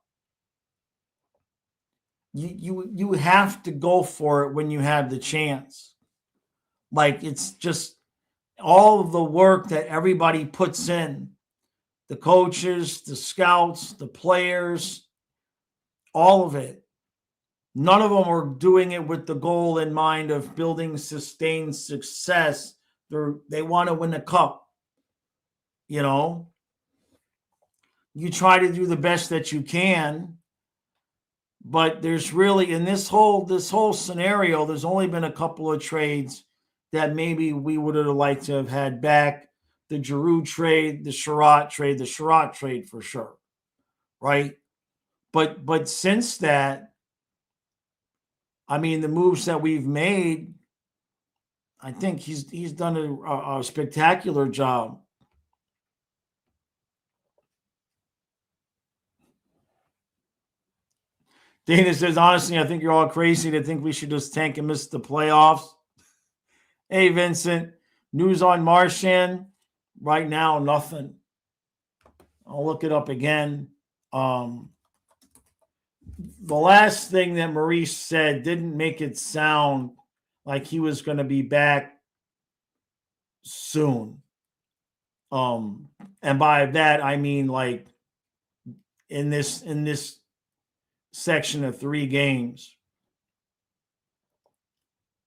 A: You have to go for it when you have the chance. Like it's just all of the work that everybody puts in. The coaches, the scouts, the players, all of it. None of them are doing it with the goal in mind of building sustained success. They want to win a cup. You know, you try to do the best that you can, but there's really in this whole scenario, there's only been a couple of trades that maybe we would have liked to have had back. The Giroux trade, the Sherratt trade for sure, right? But since that, I mean, the moves that we've made, I think he's done a spectacular job. Dana says, honestly, I think you're all crazy to think we should just tank and miss the playoffs. Hey, Vincent, news on Marchand. Right now, nothing. I'll look it up again. The last thing that Maurice said didn't make it sound like he was going to be back soon. And by that, I mean like in this section of 3 games.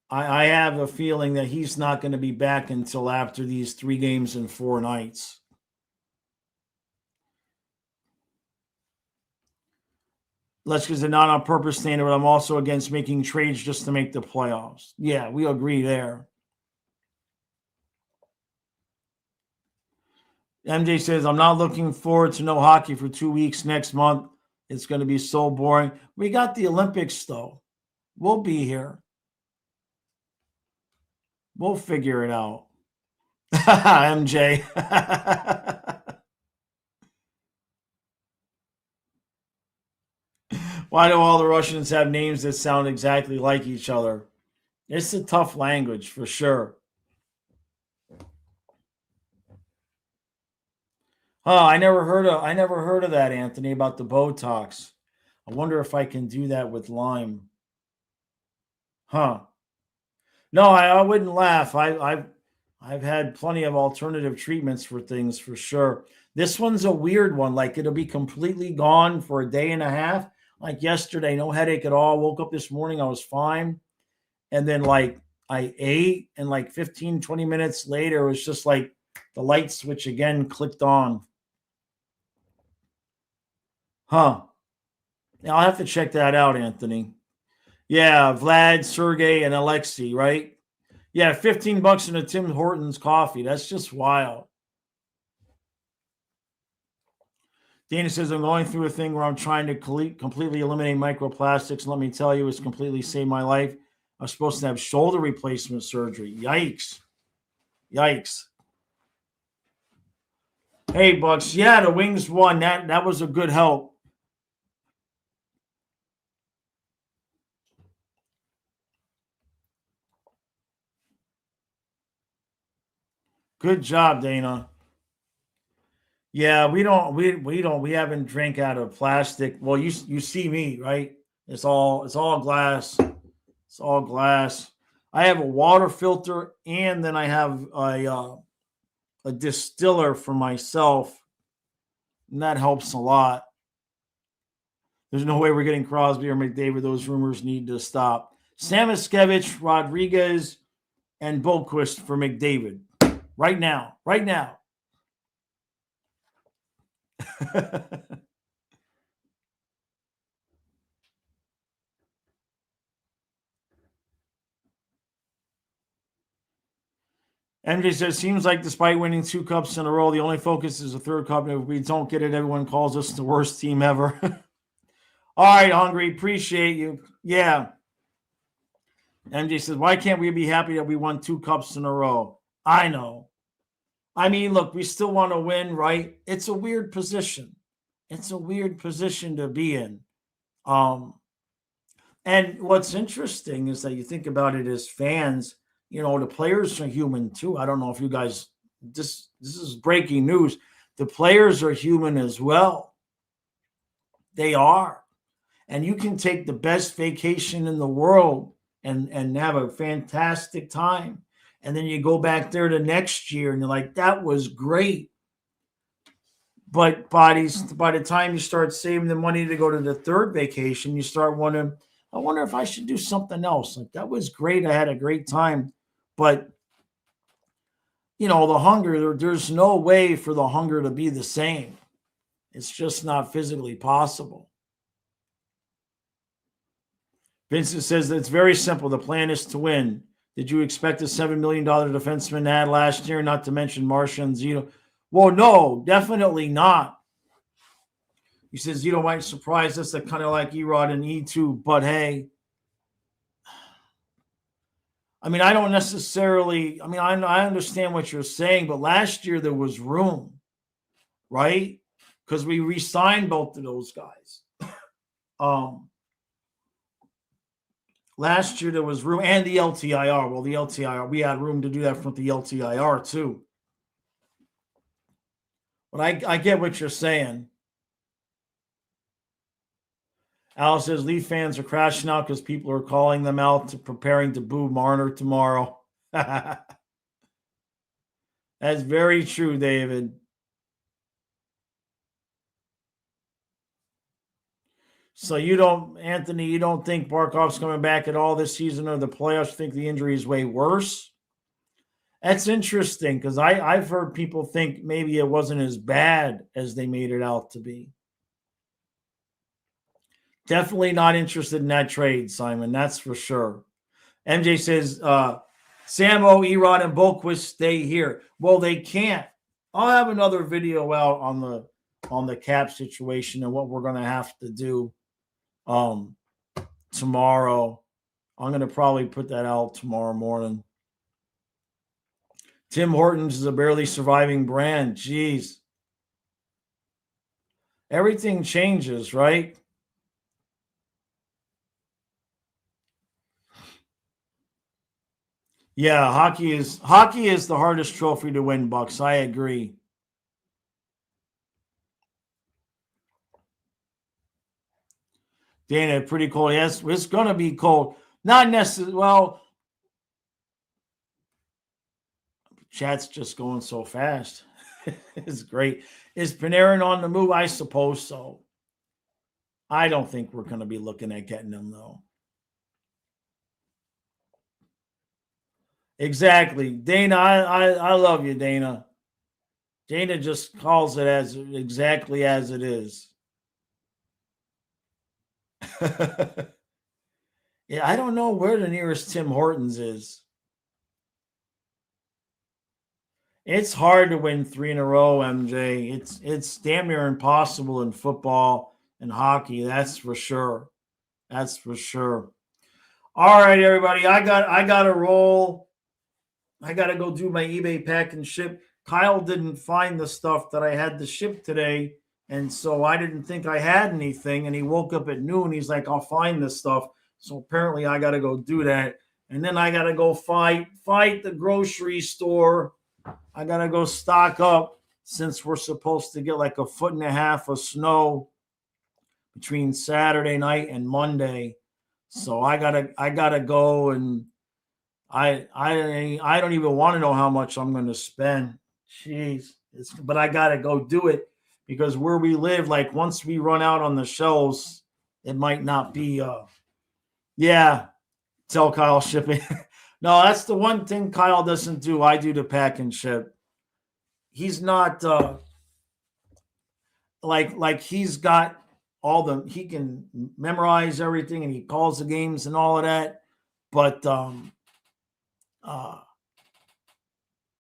A: I have a feeling that he's not going to be back until after these 3 games and 4 nights. Let's get a not on purpose standard, but I'm also against making trades just to make the playoffs. Yeah, we agree there. MJ says, I'm not looking forward to no hockey for 2 weeks next month. It's going to be so boring. We got the Olympics, though. We'll be here. We'll figure it out. MJ. Why do all the Russians have names that sound exactly like each other? It's a tough language for sure. Oh, I never heard of that, Anthony, about the Botox. I wonder if I can do that with Lyme. Huh. No, I wouldn't laugh. I've had plenty of alternative treatments for things for sure. This one's a weird one. Like it'll be completely gone for a day and a half. Like yesterday, no headache at all. Woke up this morning, I was fine. And then like I ate and like 15, 20 minutes later, it was just like the light switch again clicked on. Huh. Yeah, I'll have to check that out, Anthony. Yeah, Vlad, Sergey, and Alexei, right? Yeah, $15 in a Tim Hortons coffee. That's just wild. Dana says, I'm going through a thing where I'm trying to completely eliminate microplastics. Let me tell you, it's completely saved my life. I was supposed to have shoulder replacement surgery. Yikes. Hey, Bucks. Yeah, the Wings won. That was a good help. Good job, Dana. Yeah, we haven't drank out of plastic. Well, you see me, right? It's all glass. It's all glass. I have a water filter and then I have a distiller for myself. And that helps a lot. There's no way we're getting Crosby or McDavid. Those rumors need to stop. Samoskevich, Rodriguez, and Boquist for McDavid. Right now. Right now. MJ says, seems like despite winning 2 cups in a row, the only focus is the 3rd cup. If we don't get it, everyone calls us the worst team ever. All right, Hungry. Appreciate you. Yeah. MJ says, why can't we be happy that we won 2 cups in a row? I know. I mean, look, we still want to win, right? It's a weird position. It's a weird position to be in. And what's interesting is that you think about it as fans, the players are human too. I don't know if you guys, this is breaking news. The players are human as well. They are. And you can take the best vacation in the world and have a fantastic time. And then you go back there the next year and you're like, that was great. But by the time you start saving the money to go to the 3rd vacation, you start wondering, I wonder if I should do something else. Like, that was great. I had a great time. But, the hunger, there's no way for the hunger to be the same. It's just not physically possible. Vincent says that it's very simple. The plan is to win. Did you expect a $7 million defenseman to add last year, not to mention Marcia and Zito? Well, no, definitely not. He says Zito might surprise us, that kind of like Erod and E2, but hey, I mean, I don't necessarily, I understand what you're saying, but last year there was room, right? Because we re-signed both of those guys. Last year there was room, and the LTIR. Well, the LTIR, we had room to do that from the LTIR too. But I get what you're saying. Al says Leaf fans are crashing out because people are calling them out preparing to boo Marner tomorrow. That's very true, David. So Anthony, you don't think Barkov's coming back at all this season or the playoffs? Think the injury is way worse? That's interesting because I've heard people think maybe it wasn't as bad as they made it out to be. Definitely not interested in that trade, Simon. That's for sure. MJ says, Samo, Erod, and Boquist stay here. Well, they can't. I'll have another video out on the cap situation and what we're going to have to do tomorrow. I'm going to probably put that out tomorrow morning. Tim Hortons is a barely surviving brand. Jeez. Everything changes, right? Yeah, hockey is the hardest trophy to win, Bucks. I agree. Dana, pretty cold. Yes, it's going to be cold. Not necessarily. Well, chat's just going so fast. It's great. Is Panarin on the move? I suppose so. I don't think we're going to be looking at getting him, though. Exactly. Dana, I love you, Dana. Dana just calls it as exactly as it is. Yeah, I don't know where the nearest Tim Hortons is. It's hard to win 3 in a row, MJ. It's damn near impossible in football and hockey. That's for sure. That's for sure. All right, everybody. I got to roll. I got to go do my eBay pack and ship. Kyle didn't find the stuff that I had to ship today, and so I didn't think I had anything. And he woke up at noon. He's like, I'll find this stuff. So apparently I got to go do that. And then I got to go fight the grocery store. I got to go stock up since we're supposed to get like 1.5 feet of snow between Saturday night and Monday. So I gotta go, and I don't even want to know how much I'm going to spend. Jeez, but I gotta go do it because where we live, like once we run out on the shelves, it might not be. Yeah, tell Kyle shipping. No, that's the one thing Kyle doesn't do. I do the pack and ship. He's not like he's got he can memorize everything and he calls the games and all of that, but uh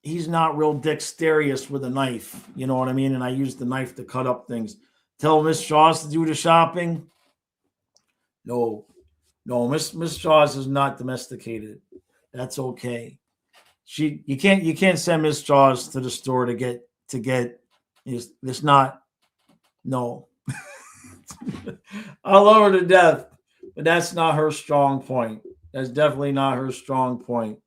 A: he's not real dexterous with a knife, you know what I mean? And I use the knife to cut up things. Tell Miss Jaws to do the shopping. No, Miss Jaws is not domesticated. That's okay. You can't send Miss Jaws to the store to get it's not no. I love her to death, but that's not her strong point. That's definitely not her strong point.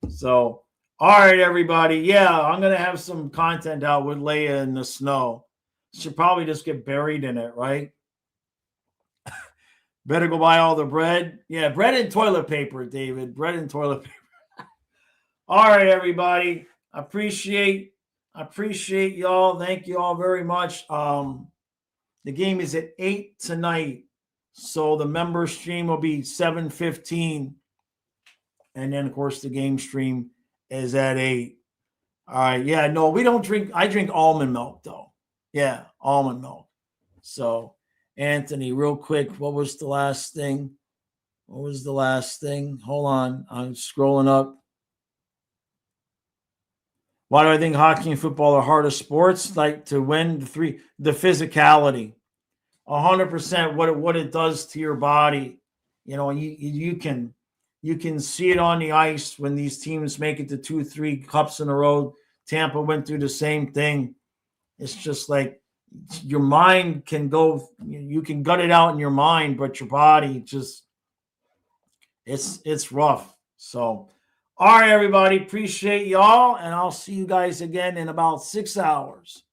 A: So, all right, everybody. Yeah, I'm gonna have some content out with Leia in the snow. She'll probably just get buried in it, right? Better go buy all the bread. Yeah, bread and toilet paper, David. Bread and toilet paper. All right, everybody. I appreciate y'all. Thank you all very much. The game is at 8 tonight. So the member stream will be 7:15. And then of course the game stream is at 8. All right. Yeah, no, we don't drink. I drink almond milk though. Yeah, almond milk. So Anthony, real quick, what was the last thing? Hold on. I'm scrolling up. Why do I think hockey and football are harder sports? Like to win the physicality, 100%. What it does to your body. You know, you can see it on the ice when these teams make it to 2-3 cups in a row. Tampa went through the same thing. It's just like your mind can go. You can gut it out in your mind, but your body just it's rough. So. All right, everybody. Appreciate y'all. And I'll see you guys again in about 6 hours.